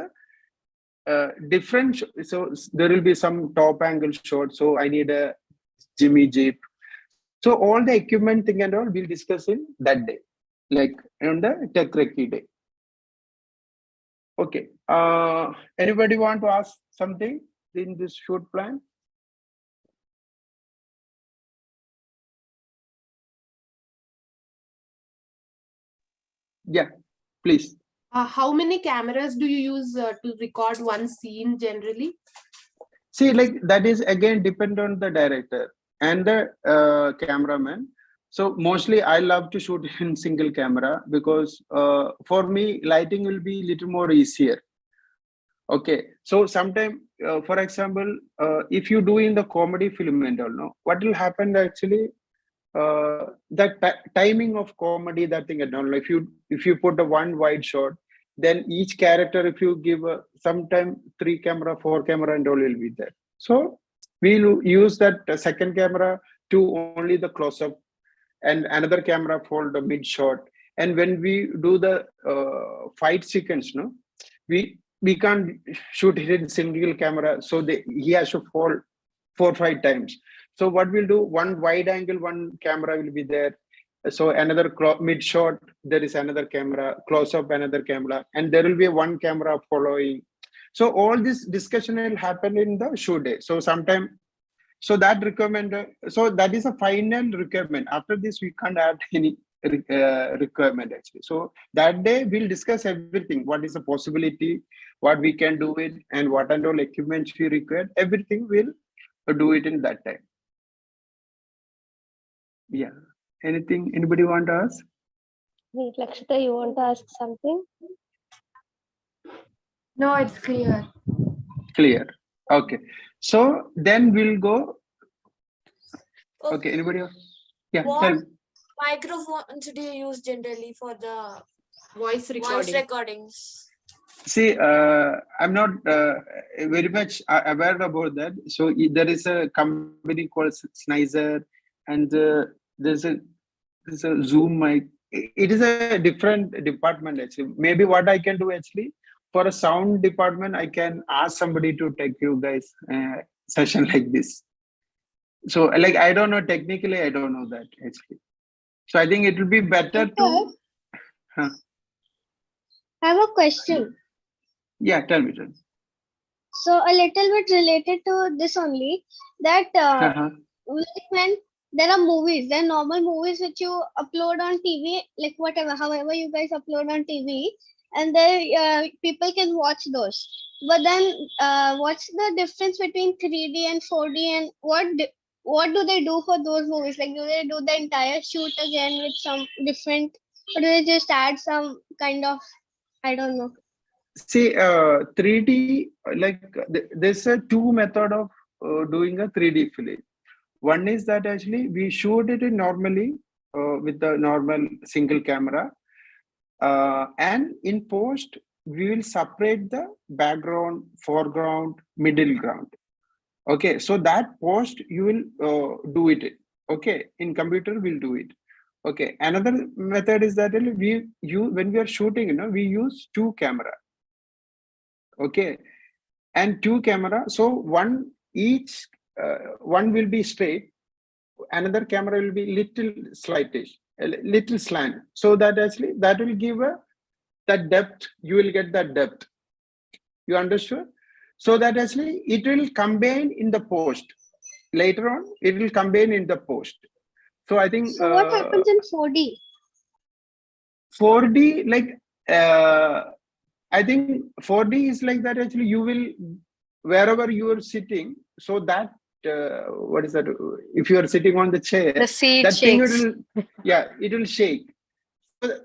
Speaker 2: a different, so there will be some top angle shot, so I need a Jimmy Jeep. So all the equipment thing and all we'll discuss in that day, like on the tech recce day. Okay. Anybody want to ask something in this shoot plan? Yeah, please.
Speaker 3: How many cameras do you use to record one scene generally?
Speaker 2: See, like that is again depend on the director and the cameraman. So mostly I love to shoot in single camera, because for me lighting will be little more easier. Okay, so sometime, for example, if you do in the comedy film and all, no, what will happen actually? That timing of comedy, that thing and all. If you put a one wide shot, then each character, if you give sometime 3 camera, 4 camera, and all will be there. So we'll use that second camera to only the close up, and another camera for the mid shot. And when we do the fight sequence, no, we can't shoot it in single camera, so he has to fall 4-5 times. So what we'll do, one wide angle, one camera will be there. So another mid shot, there is another camera, close up, another camera, and there will be one camera following. So all this discussion will happen in the shoot day. So sometime, so that so that is a final requirement. After this, we can't add any requirement actually. So that day we'll discuss everything. What is the possibility, what we can do it, and what and all equipment we require. Everything we'll do it in that time. Yeah. Anything anybody want to ask?
Speaker 9: Wait, Lakshita, you want to ask something?
Speaker 5: No, it's clear.
Speaker 2: Clear. Okay. So then we'll go. Okay. Anybody else? Yeah.
Speaker 10: What
Speaker 2: Tell me.
Speaker 10: microphones do you use generally for the
Speaker 3: Voice
Speaker 10: voice
Speaker 3: recording.
Speaker 10: recordings?
Speaker 2: See, I'm not very much aware about that. So there is a company called Snizer, and there's a Zoom mic. It is a different department actually. Maybe what I can do actually for a sound department, I can ask somebody to take you guys session like this. So like I don't know technically, I don't know that actually. So I think it will be better to. Huh.
Speaker 11: I have a question.
Speaker 2: Yeah, tell me. Tell me.
Speaker 11: So a little bit related to this only, that like when there are movies, there are normal movies which you upload on TV, like whatever, however you guys upload on TV, and there people can watch those. But then, what's the difference between 3D and 4D, and what do they do for those movies? Like, do they do the entire shoot again with some different, or do they just add some kind of, I don't know.
Speaker 2: See, 3D, like there's a two method of doing a 3D film. One is that actually we shoot it normally with the normal single camera, and in post we will separate the background, foreground, middle ground. Okay, so that post you will do it. Okay, in computer we'll do it. Okay, another method is that when we are shooting, we use two camera. Okay, and two camera, so one each one will be straight, another camera will be little slightish, a little slant, so that actually that will give that depth. You will get that depth, you understood? So that actually it will combine in the post. Later on it will combine in the post. So I think
Speaker 11: so what happens in 4D?
Speaker 2: 4D, like I think 4D is like that actually. You will, wherever you are sitting, so that what is that, if you are sitting on the chair,
Speaker 8: The seat
Speaker 2: that
Speaker 8: shakes.
Speaker 2: thing it will shake. So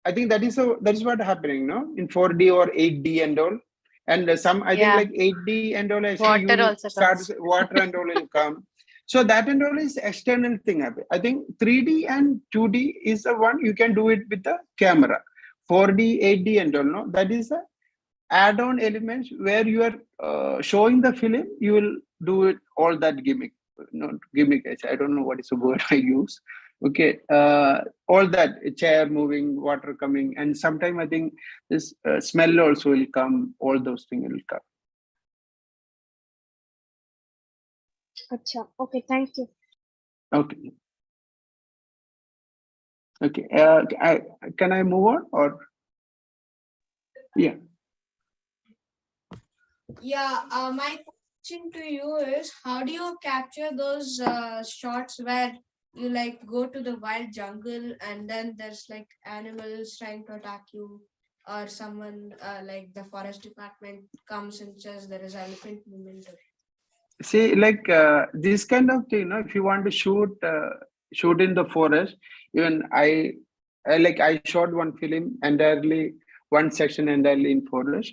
Speaker 2: I think that is what happening, no, in 4D or 8D and all. And some, I think, like 8D and all, actually you
Speaker 8: Water
Speaker 2: will
Speaker 8: also
Speaker 2: start
Speaker 8: comes.
Speaker 2: water and all will come. So that and all is external thing. I think 3D and 2D is the one you can do it with the camera. 4D, 8D and all, no, that is a add-on elements where you are showing the film. You will do it all that gimmick, not gimmick, I don't know what is the word I use. Okay, all that chair moving, water coming, and sometime I think this smell also will come. All those things will come.
Speaker 11: Acha. Okay, thank you.
Speaker 2: Okay. Okay. Can I move on or? Yeah.
Speaker 10: Yeah, my question to you is, how do you capture those shots where you like go to the wild jungle and then there's like animals trying to attack you, or someone like the forest department comes and says there is elephant movement?
Speaker 2: See, like this kind of thing, if you want to shoot in the forest, even I shot one film entirely, one section entirely in forest.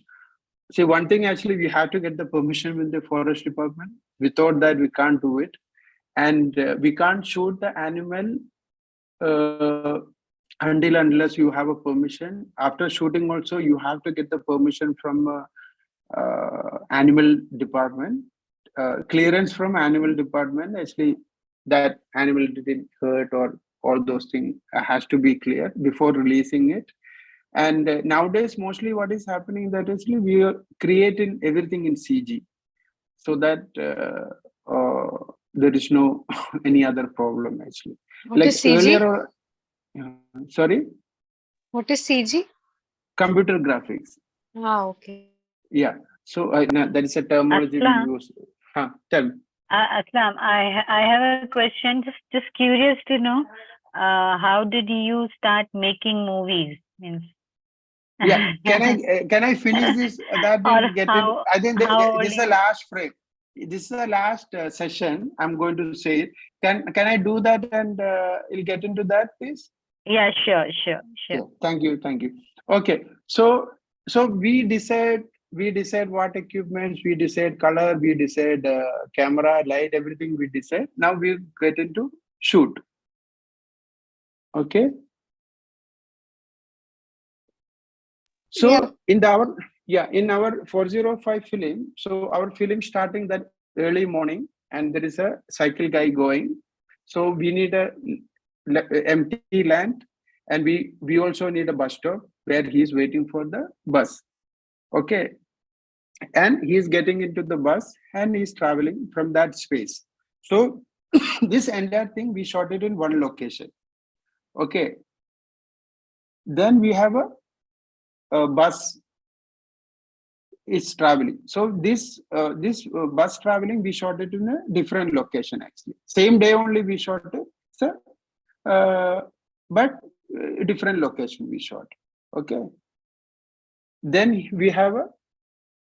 Speaker 2: See, one thing actually, we have to get the permission with the forest department. Without that, we can't do it, and we can't shoot the animal uh, until unless you have a permission. After shooting, also you have to get the permission from animal department, clearance from animal department. Actually, that animal didn't hurt or all those things has to be clear before releasing it. And nowadays, mostly what is happening that actually we are creating everything in CG, so that there is no any other problem actually.
Speaker 8: What
Speaker 2: Like
Speaker 8: is CG?
Speaker 2: earlier, sorry,
Speaker 8: What is CG?
Speaker 2: computer graphics.
Speaker 8: Ah, okay.
Speaker 2: Yeah. So no, that is a terminology we
Speaker 12: Aslam,
Speaker 2: use. Tell me.
Speaker 12: Aslam, I have a question. Just curious to know, how did you start making movies? Means,
Speaker 2: Yeah. Can I finish this? That
Speaker 12: or
Speaker 2: will get in.
Speaker 12: how
Speaker 2: I think this is the
Speaker 12: only?
Speaker 2: last frame. This is the last session. I'm going to say it. Can I do that and you'll get into that, please?
Speaker 12: Yeah, sure, sure,
Speaker 2: Yeah.
Speaker 12: sure.
Speaker 2: Thank you. Okay. So we decide what equipments, we decide color, we decide camera, light, everything we decide. Now we get into shoot. Okay. So
Speaker 8: Yeah.
Speaker 2: in our 405 film, so our film starting that early morning, and there is a cycle guy going. So we need a empty land, and we also need a bus stop where he is waiting for the bus. Okay, and he is getting into the bus and he's traveling from that space. So this entire thing we shot it in one location. Okay, then we have a bus is traveling. So this bus traveling, we shot it in a different location actually. Same day only we shot it, so but different location we shot. Okay. Then we have a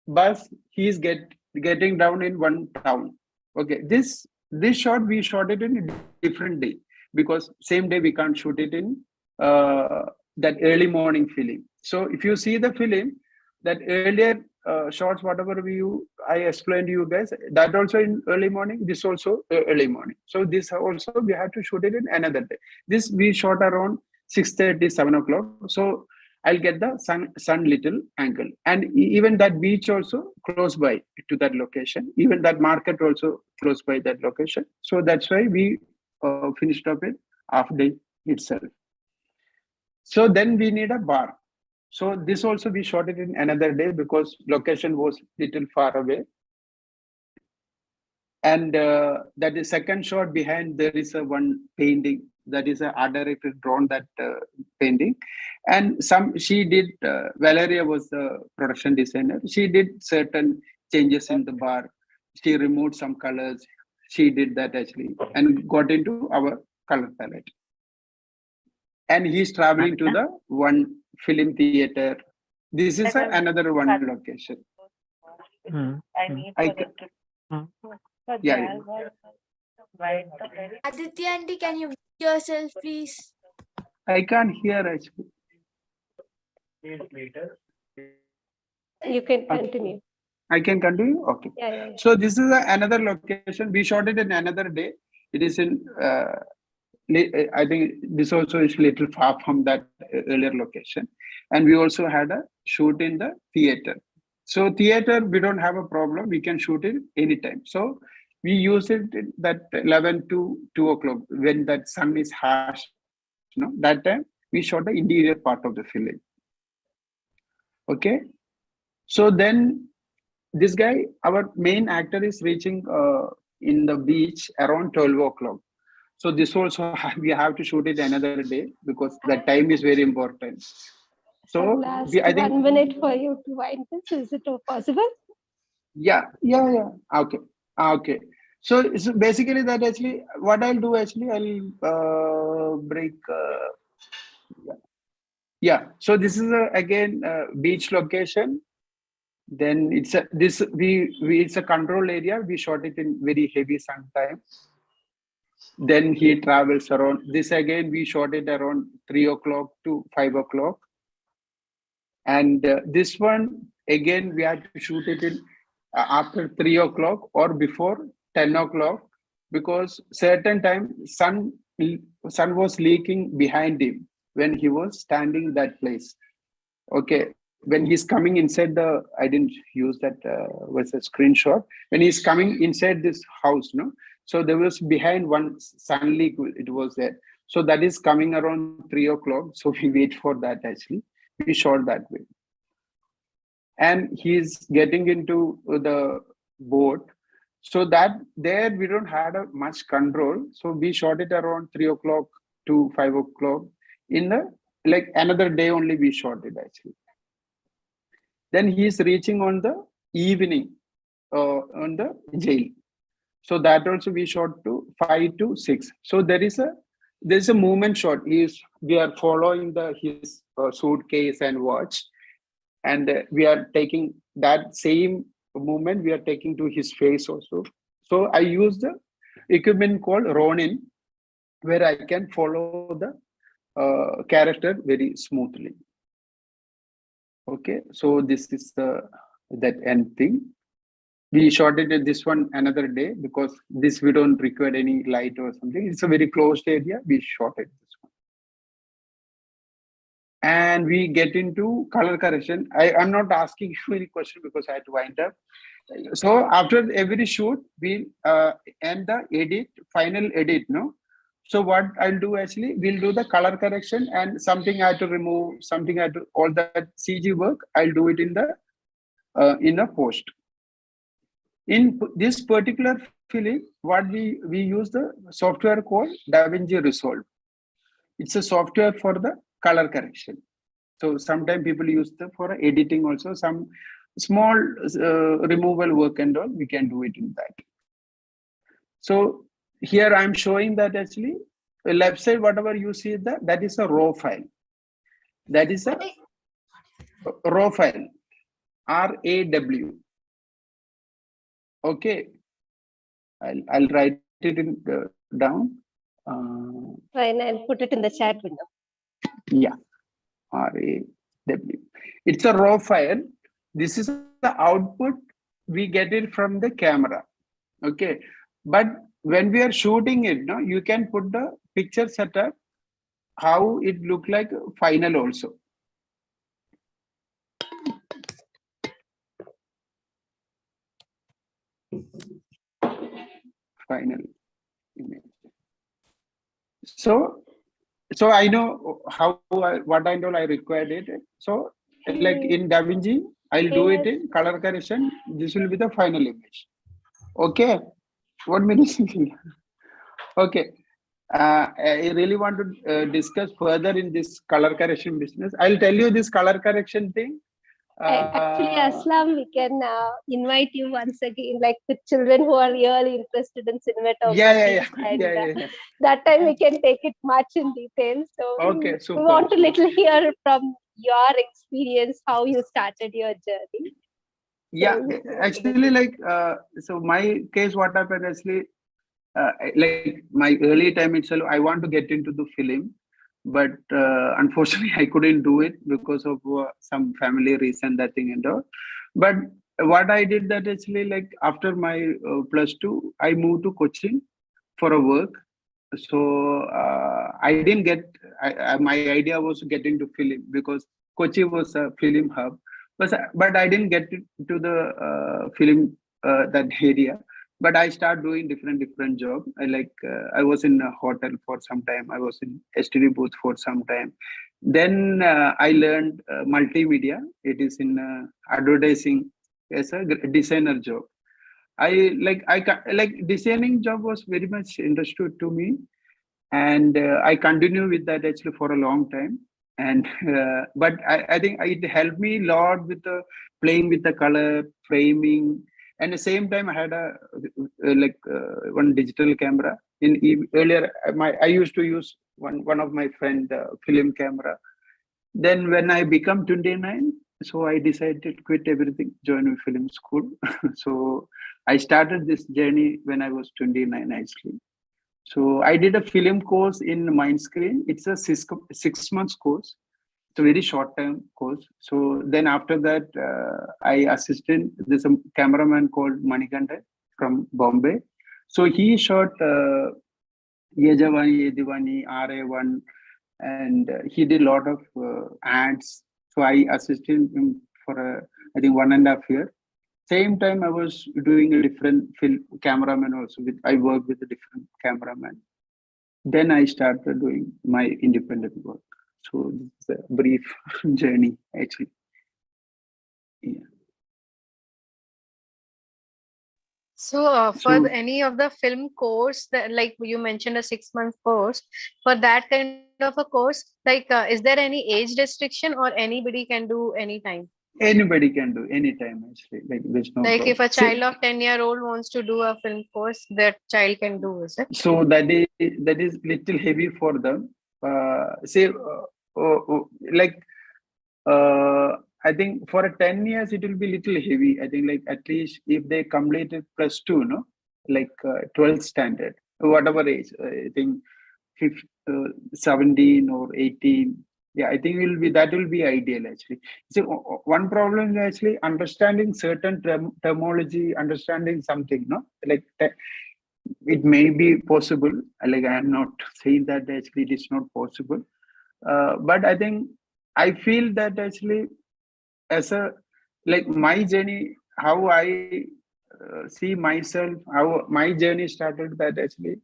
Speaker 2: bus. He is getting down in one town. Okay. This shot we shot it in a different day because same day we can't shoot it in that early morning film. So if you see the film, that earlier shots, whatever I explained to you guys, that also in early morning, this also early morning. So this also we have to shoot it in another day. This we shot around 6:30, 7 o'clock. So I'll get the sun little angle, and even that beach also close by to that location. Even that market also close by that location. So that's why we finished up it half day itself. So then we need a bar. So this also we shot it in another day because location was little far away. And that is second shot behind, there is a one painting that is a art director drawn that painting. And she did, Valeria was the production designer. She did certain changes in the bar. She removed some colors. She did that actually and got into our color palette. And he's traveling to the one film theater. This is another one location. Yeah.
Speaker 1: Aditya aunty, can you mute yourself, please?
Speaker 2: I can't hear actually.
Speaker 9: You can continue.
Speaker 2: I can continue? Okay.
Speaker 9: Yeah.
Speaker 2: So this is another location. We shot it in another day. It is in, I think this also is little far from that earlier location. And we also had a shoot in the theater. So theater, we don't have a problem. We can shoot it anytime. So we use it that 11 to 2 o'clock when that sun is harsh. That time we shot the interior part of the film. Okay. So then this guy, our main actor, is reaching in the beach around 12 o'clock. So this also we have to shoot it another day because that time is very important. So
Speaker 9: Last
Speaker 2: I think
Speaker 9: 1 minute for you to wind this. Is it possible?
Speaker 2: Yeah. Okay. So basically that actually what I'll do actually I'll break. Yeah. So this is again beach location. Then it's a control area. We shot it in very heavy sun time. Then he travels around. This again we shot it around 3 o'clock to 5 o'clock. And this one again we had to shoot it in after 3 o'clock or before 10 o'clock because certain time sun was leaking behind him when he was standing that place. Okay, when he's coming inside I didn't use that was a screenshot. When he's coming inside this house, so there was behind one sun leak, it was there. So that is coming around 3 o'clock. So we wait for that actually. We shot that way. And he's getting into the boat. So that there we don't have a much control. So we shot it around 3 o'clock to 5 o'clock. In the like another day only we shot it actually. Then he is reaching on the evening on the jail. So that also we shot to 5 to 6. So there's a movement shot. We are following his suitcase and watch, and we are taking that same movement. We are taking to his face also. So I use the equipment called Ronin, where I can follow the character very smoothly. Okay, so this is that end thing. We shot it at this one another day because this we don't require any light or something. It's a very closed area. We shot it this one. And we get into color correction. I'm not asking you any question because I had to wind up. So after every shoot, we end the edit, final edit, no? So what I'll do actually, we'll do the color correction and something I have to remove, something I have to, all that CG work, I'll do it in a post. In this particular film, what we use the software called DaVinci Resolve. It's a software for the color correction. So sometimes people use the for editing also. Some small removal work and all, we can do it in that. So here I'm showing that actually left side, whatever you see that is a raw file. That is a raw file, RAW. Okay, I'll write it in down.
Speaker 9: Fine, I'll put it in the chat window.
Speaker 2: Yeah, RAW. It's a raw file. This is the output. We get it from the camera. Okay, but when we are shooting it, no, you can put the picture setup how it look like final also. Final image. So I know what I know I required it. So like in DaVinci, I'll do it in color correction. This will be the final image. Okay, 1 minute. Okay. I really want to discuss further in this color correction business. I'll tell you this color correction thing.
Speaker 9: Actually, Aslam, we can invite you once again, like with children who are really interested in cinematography.
Speaker 2: Yeah.
Speaker 9: That time we can take it much in detail. So
Speaker 2: okay, super.
Speaker 9: We want to little hear from your experience, how you started your journey.
Speaker 2: Yeah, actually, like, so my case, what happened actually, like my early time itself, I want to get into the film, but unfortunately I couldn't do it because of some family reason, that thing and all. But what I did that actually, like after my +2, I moved to Cochin for a work. So I didn't get, my idea was to get into film because Kochi was a film hub, but I didn't get to the film that area. But I started doing different job. I was in a hotel for some time. I was in STD booth for some time. Then I learned multimedia. It is in advertising as a designer job. I like designing job was very much interested to me, and I continue with that actually for a long time. And but I think it helped me a lot with the playing with the color framing. And the same time I had a one digital camera. Earlier I used to use one of my friend film camera. Then when I become 29, so I decided to quit everything, join a film school. So I started this journey when I was 29 actually. So I did a film course in Mindscreen. It's a 6 months course. It's a very short term course. So then after that, I assisted. There's a cameraman called Manikanda from Bombay. So he shot Ye Jawani Ye Diwani, RA1, and he did a lot of ads. So I assisted him for I think 1.5 years. Same time I was doing a different film cameraman also. I worked with a different cameraman. Then I started doing my independent work. So this is a brief journey actually. Yeah.
Speaker 8: So, for
Speaker 2: So
Speaker 8: any of the film course, that, like you mentioned, a 6 month course, for that kind of a course, like, is there any age restriction or anybody can do anytime?
Speaker 2: anybody can do anytime actually. Like there's no
Speaker 8: Like, if
Speaker 2: problem.
Speaker 8: a child of 10-year-old wants to do a film course, that child can do, is it?
Speaker 2: So that is little heavy for them. Say like I think for a 10 years it will be little heavy. I think like at least if they completed plus two, no, like 12th standard, whatever age. I think 17 or 18. Yeah, I think will be that will be ideal actually. So one problem is actually understanding certain terminology, understanding something, no, like it may be possible. Like I am not saying that actually it is not possible, but I think I feel that actually as a like my journey, how I see myself, how my journey started. That actually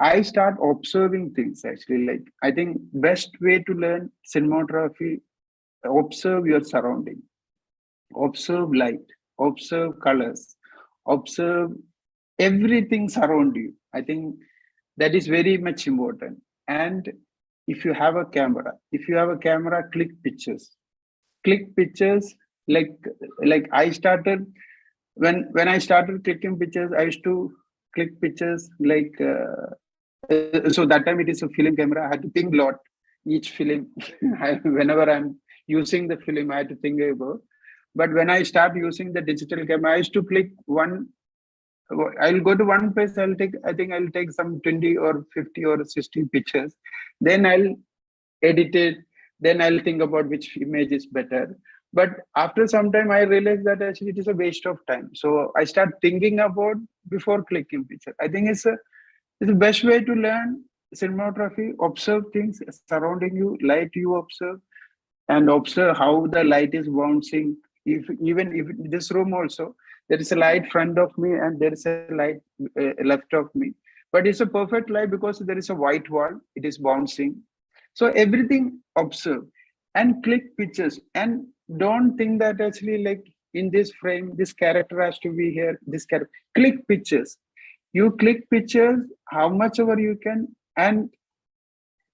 Speaker 2: I start observing things. Actually, like I think best way to learn cinematography: observe your surrounding, observe light, observe colors, observe everything around you. I think that is very much important. And if you have a camera, click pictures, like I started when I started clicking pictures. I used to click pictures like so that time it is a film camera. I had to think a lot each film. Whenever I'm using the film, I had to think about. But when I start using the digital camera, I used to click one. I'll go to one place. I think I'll take some 20 or 50 or 60 pictures. Then I'll edit it. Then I'll think about which image is better. But after some time, I realized that actually it is a waste of time. So I start thinking about before clicking picture. I think it's the best way to learn cinematography. Observe things surrounding you, light you observe, and observe how the light is bouncing. If even if in this room also there is a light front of me and there is a light left of me, but it's a perfect light because there is a white wall. It is bouncing. So everything observe and click pictures, and don't think that actually like in this frame this character has to be here. This character click pictures. You click pictures how much ever you can, and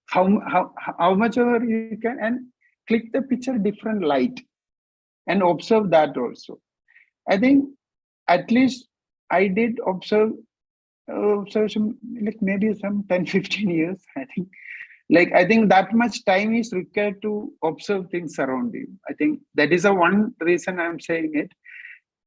Speaker 2: how much ever you can, and click the picture different light and observe that also. I think at least I did observe some like maybe some 10 15 years. I think that much time is required to observe things around you. I think that is a one reason I'm saying it.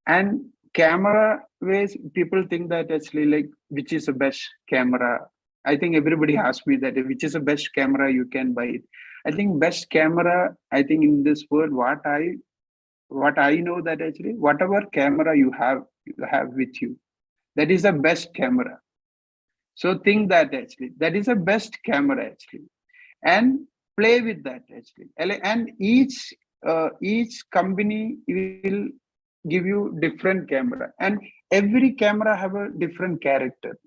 Speaker 2: And camera ways, people think that actually like which is the best camera. I think everybody asks me that which is the best camera you can buy it. I think best camera, I think in this world, what I know that actually whatever camera you have with you, that is the best camera. So think that actually that is the best camera actually, and play with that actually. And each company will give you different camera, and every camera have a different character.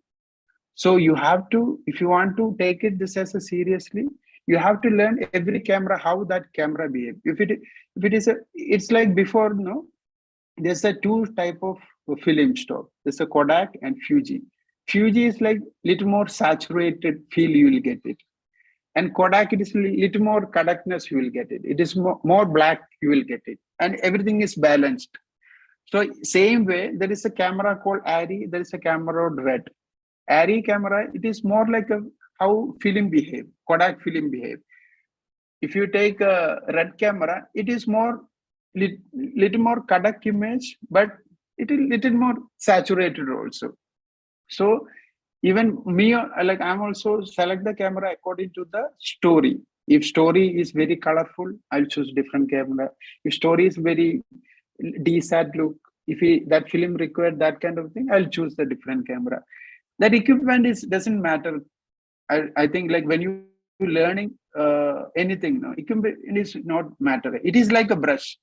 Speaker 2: So you have to, if you want to take it this as a seriously, you have to learn every camera how that camera behave. If it is a, it's like before, no, there's a two type of film stock. There's a Kodak and Fuji. Fuji is like little more saturated feel you will get it, and Kodak it is little more correctness you will get it. It is more black you will get it, and everything is balanced. So same way, there is a camera called Arri. There is a camera called Red. Arri camera, it is more like a how film behave. Kodak film behave. If you take a Red camera, it is more little more Kodak image, but it is little more saturated also. So even me, like I'm also select the camera according to the story. If story is very colorful, I'll choose different camera. If story is very desat look, if that film required that kind of thing, I'll choose the different camera. That equipment is doesn't matter. I think like when you learning anything, no, equipment is not matter. It is like a brush.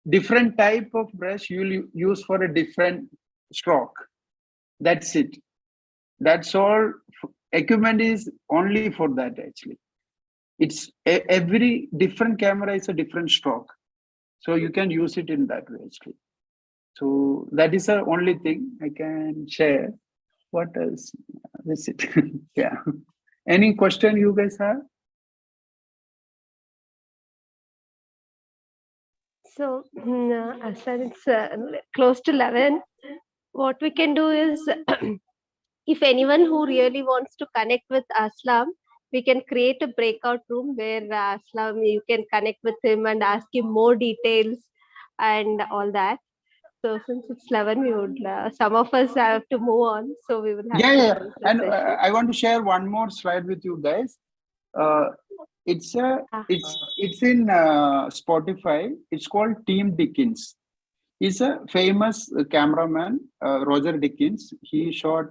Speaker 2: Different type of brush you'll use for a different stroke. That's it. That's all. Equipment is only for that actually. It's every different camera is a different stroke, so you can use it in that way actually. So that is the only thing I can share. What else? That's it. Yeah. Any question you guys have?
Speaker 9: So, Aslan, it's close to 11. What we can do is, if anyone who really wants to connect with Aslam, we can create a breakout room where Aslam, you can connect with him and ask him more details and all that. So, since it's 11, we would, some of us have to move on. So, we will have
Speaker 2: Yeah,
Speaker 9: to
Speaker 2: yeah.
Speaker 9: close the
Speaker 2: And
Speaker 9: session.
Speaker 2: I want to share one more slide with you guys. It's in Spotify. It's called Team Dickens. He's a famous cameraman, Roger Dickens. He shot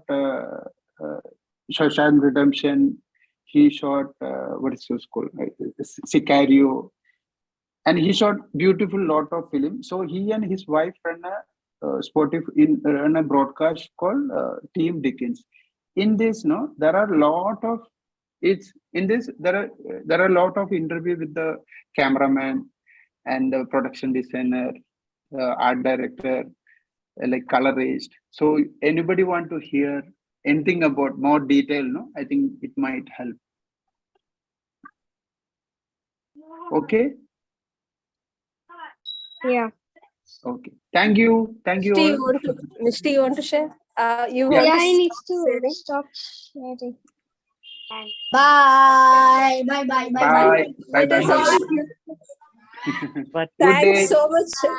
Speaker 2: Shawshank Redemption. He shot what is it called? Sicario, and he shot beautiful lot of film. So he and his wife run a Spotify run a broadcast called Team Dickens. In this, no, there are lot of it's in this there are a lot of interview with the cameraman and the production designer, art director, like colorist. So anybody want to hear anything about more detail? No, I think it might help. Okay.
Speaker 9: Yeah.
Speaker 2: Okay. Thank you. Thank you all.
Speaker 9: Nishti, you want to share? You
Speaker 2: Yeah.
Speaker 9: want
Speaker 11: Yeah,
Speaker 9: to
Speaker 11: I need
Speaker 9: stop
Speaker 11: to
Speaker 9: sharing?
Speaker 11: stop sharing.
Speaker 7: Bye. Bye. Bye. Bye. Bye.
Speaker 2: Bye. Bye.
Speaker 9: It is
Speaker 2: Bye.
Speaker 9: all.
Speaker 12: But
Speaker 2: Good
Speaker 9: Thanks
Speaker 2: day.
Speaker 9: so much.
Speaker 2: Yeah.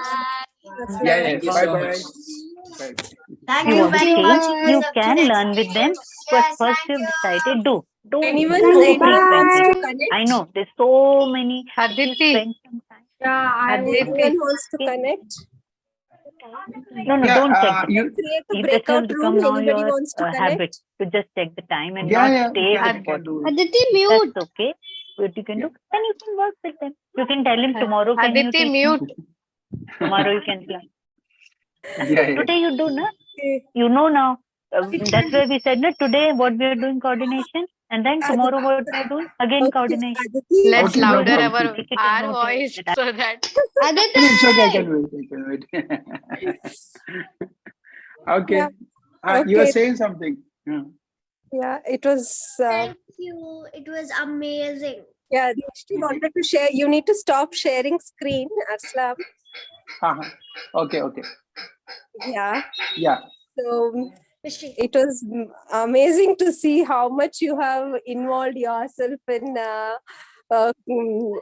Speaker 9: Aslam.
Speaker 2: Yeah.
Speaker 12: thank you
Speaker 2: Bye.
Speaker 12: so much.
Speaker 2: Bye. Bye.
Speaker 7: Thank
Speaker 12: You
Speaker 7: you
Speaker 12: want to
Speaker 7: very
Speaker 11: Thank you.
Speaker 7: much,
Speaker 12: change,
Speaker 7: you
Speaker 11: Bye.
Speaker 12: you
Speaker 7: guys. Up to
Speaker 12: can
Speaker 7: next
Speaker 12: learn with them.
Speaker 7: video.
Speaker 12: But
Speaker 7: Yes,
Speaker 12: first
Speaker 7: thank
Speaker 12: you've
Speaker 7: you.
Speaker 12: decided, don't
Speaker 9: Anyone,
Speaker 11: Bye.
Speaker 12: be
Speaker 9: wants
Speaker 12: expensive.
Speaker 9: to
Speaker 11: Bye.
Speaker 12: I
Speaker 9: connect?
Speaker 12: know there's so many. Just
Speaker 8: Aditi,
Speaker 12: spend some time.
Speaker 5: Yeah, I would.
Speaker 8: Aditi,
Speaker 9: Anyone wants to
Speaker 12: Okay.
Speaker 9: connect?
Speaker 12: No,
Speaker 2: Yeah.
Speaker 12: don't check the
Speaker 9: Can
Speaker 12: time.
Speaker 9: create a
Speaker 12: If this has
Speaker 9: breakout room.
Speaker 12: become now
Speaker 9: Anybody
Speaker 12: your
Speaker 9: wants to
Speaker 12: habit
Speaker 9: connect?
Speaker 12: to just check the time and
Speaker 2: Yeah.
Speaker 12: not
Speaker 2: Yeah.
Speaker 12: stay with
Speaker 2: We
Speaker 12: what,
Speaker 2: can do it.
Speaker 11: Aditi,
Speaker 12: that's
Speaker 11: mute.
Speaker 12: okay. What you can
Speaker 2: Yeah.
Speaker 12: do, then you can work with them. You can tell him
Speaker 8: Ad-
Speaker 12: tomorrow, can you
Speaker 8: Aditi,
Speaker 12: teach me?
Speaker 8: mute.
Speaker 12: Tomorrow you can plan.
Speaker 2: Yeah. Yeah.
Speaker 12: Today you do, na?
Speaker 9: Okay.
Speaker 12: You know now. That's why we said, na, today what we are doing coordination, and then tomorrow
Speaker 9: Aditi,
Speaker 12: what we are doing again
Speaker 9: okay.
Speaker 12: coordination.
Speaker 9: Aditi,
Speaker 8: Let's
Speaker 2: Okay. No
Speaker 8: louder
Speaker 12: Just
Speaker 2: problem.
Speaker 8: our
Speaker 12: take it and
Speaker 8: our
Speaker 12: note
Speaker 8: voice
Speaker 12: that
Speaker 8: so that
Speaker 11: Aditi.
Speaker 2: No, it's okay. I can wait. I can wait.
Speaker 9: yeah.
Speaker 2: Okay. You are
Speaker 9: Okay.
Speaker 2: saying something. Yeah.
Speaker 9: Yeah. It was.
Speaker 1: Thank you. It was amazing.
Speaker 9: Yeah. Nishti wanted to share. You need to stop sharing screen, Aslam.
Speaker 2: Uh-huh. Okay. Okay.
Speaker 9: Yeah.
Speaker 2: Yeah.
Speaker 9: So
Speaker 1: Mystery.
Speaker 9: it was amazing to see how much you have involved yourself in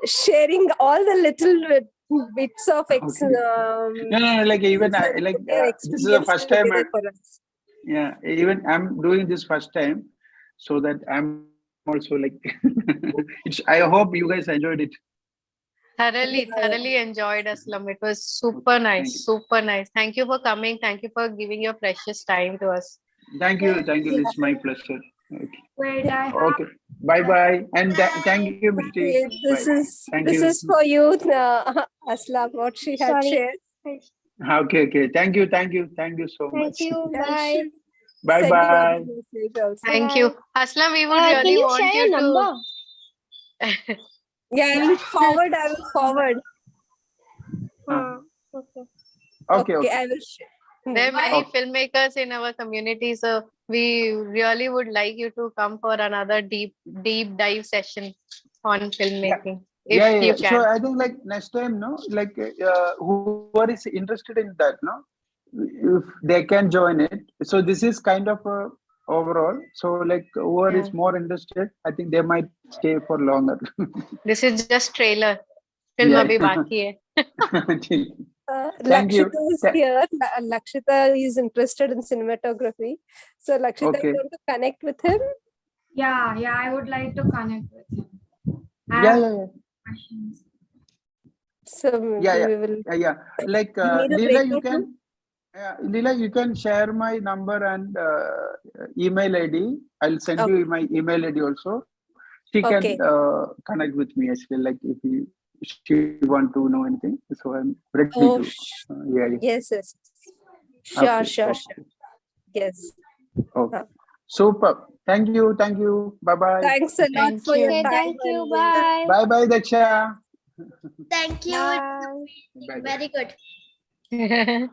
Speaker 9: sharing all the little bits of
Speaker 2: Okay. No, no, no. Like even I like
Speaker 9: their
Speaker 2: this is the
Speaker 9: experience
Speaker 2: first time.
Speaker 9: together for us.
Speaker 2: Yeah. Even I'm doing this first time, so that I'm also like. It's. I hope you guys enjoyed it.
Speaker 8: thoroughly enjoyed Aslam. It was super
Speaker 2: Okay. Thank
Speaker 8: nice,
Speaker 2: you.
Speaker 8: super nice. Thank you for coming. Thank you for giving your precious time to us.
Speaker 2: Thank you. Thank you. It's my pleasure. Okay.
Speaker 5: Wait, I have.
Speaker 2: Okay. Bye bye. And thank you, Misty.
Speaker 9: Okay,
Speaker 2: Bye. Thank
Speaker 9: this
Speaker 2: you.
Speaker 9: is for you, Aslam. What she had
Speaker 11: Sorry.
Speaker 9: shared.
Speaker 2: Okay. Okay. Thank you. Thank you. Thank you so
Speaker 11: Thank
Speaker 2: much.
Speaker 11: you.
Speaker 9: Yeah,
Speaker 11: Bye.
Speaker 2: Bye
Speaker 9: send you
Speaker 2: bye.
Speaker 9: another message also.
Speaker 8: Thank
Speaker 11: Bye.
Speaker 8: you. Aslam, we would
Speaker 11: Can
Speaker 8: really
Speaker 11: you
Speaker 8: want
Speaker 11: share
Speaker 8: you
Speaker 11: your
Speaker 8: to
Speaker 11: number?
Speaker 9: Yeah, I will forward. I will forward.
Speaker 11: Okay.
Speaker 2: Okay.
Speaker 9: Okay,
Speaker 2: Okay.
Speaker 9: I will share.
Speaker 8: there are many
Speaker 2: Okay.
Speaker 8: filmmakers in our community, so we really would like you to come for another deep dive session on
Speaker 2: Yeah.
Speaker 8: filmmaking
Speaker 2: Yeah.
Speaker 8: if you
Speaker 2: Yeah. So
Speaker 8: can.
Speaker 2: I think like next time, no, like whoever is interested in that, no, if they can join it. So this is kind of overall. So like whoever
Speaker 8: Yeah.
Speaker 2: is more interested, I think they might stay for longer.
Speaker 8: This is just trailer. Film
Speaker 2: Yeah.
Speaker 8: abhi baki hai.
Speaker 2: Thank you.
Speaker 9: Lakshita is here. Lakshita is interested in cinematography. So Lakshita,
Speaker 2: Okay.
Speaker 9: you want to connect with him?
Speaker 5: Yeah, I would like to connect with him. I
Speaker 2: Yeah.
Speaker 5: have
Speaker 2: Yeah. Yeah.
Speaker 5: questions.
Speaker 9: So maybe
Speaker 2: Yeah.
Speaker 9: we will.
Speaker 2: Yeah. Like
Speaker 9: You need a
Speaker 2: Leela, you
Speaker 9: breakout room?
Speaker 2: can. Leela, you can share my number and email ID. I'll send you my email ID also. She can
Speaker 9: Okay.
Speaker 2: connect with me as well. Like if she want to know anything, so I'm ready to.
Speaker 9: Oh,
Speaker 2: Yeah, yeah.
Speaker 9: yes.
Speaker 2: Okay,
Speaker 9: Sure.
Speaker 2: okay,
Speaker 9: Yes.
Speaker 2: okay. Super. Thank you. Bye bye.
Speaker 9: Thanks a lot
Speaker 8: Thank
Speaker 9: for your
Speaker 8: you.
Speaker 11: Okay,
Speaker 9: time.
Speaker 11: thank you.
Speaker 9: And,
Speaker 11: Bye.
Speaker 2: Bye bye, Daksha.
Speaker 1: Thank you. It was
Speaker 11: Bye.
Speaker 1: amazing.
Speaker 2: Bye.
Speaker 1: Very good.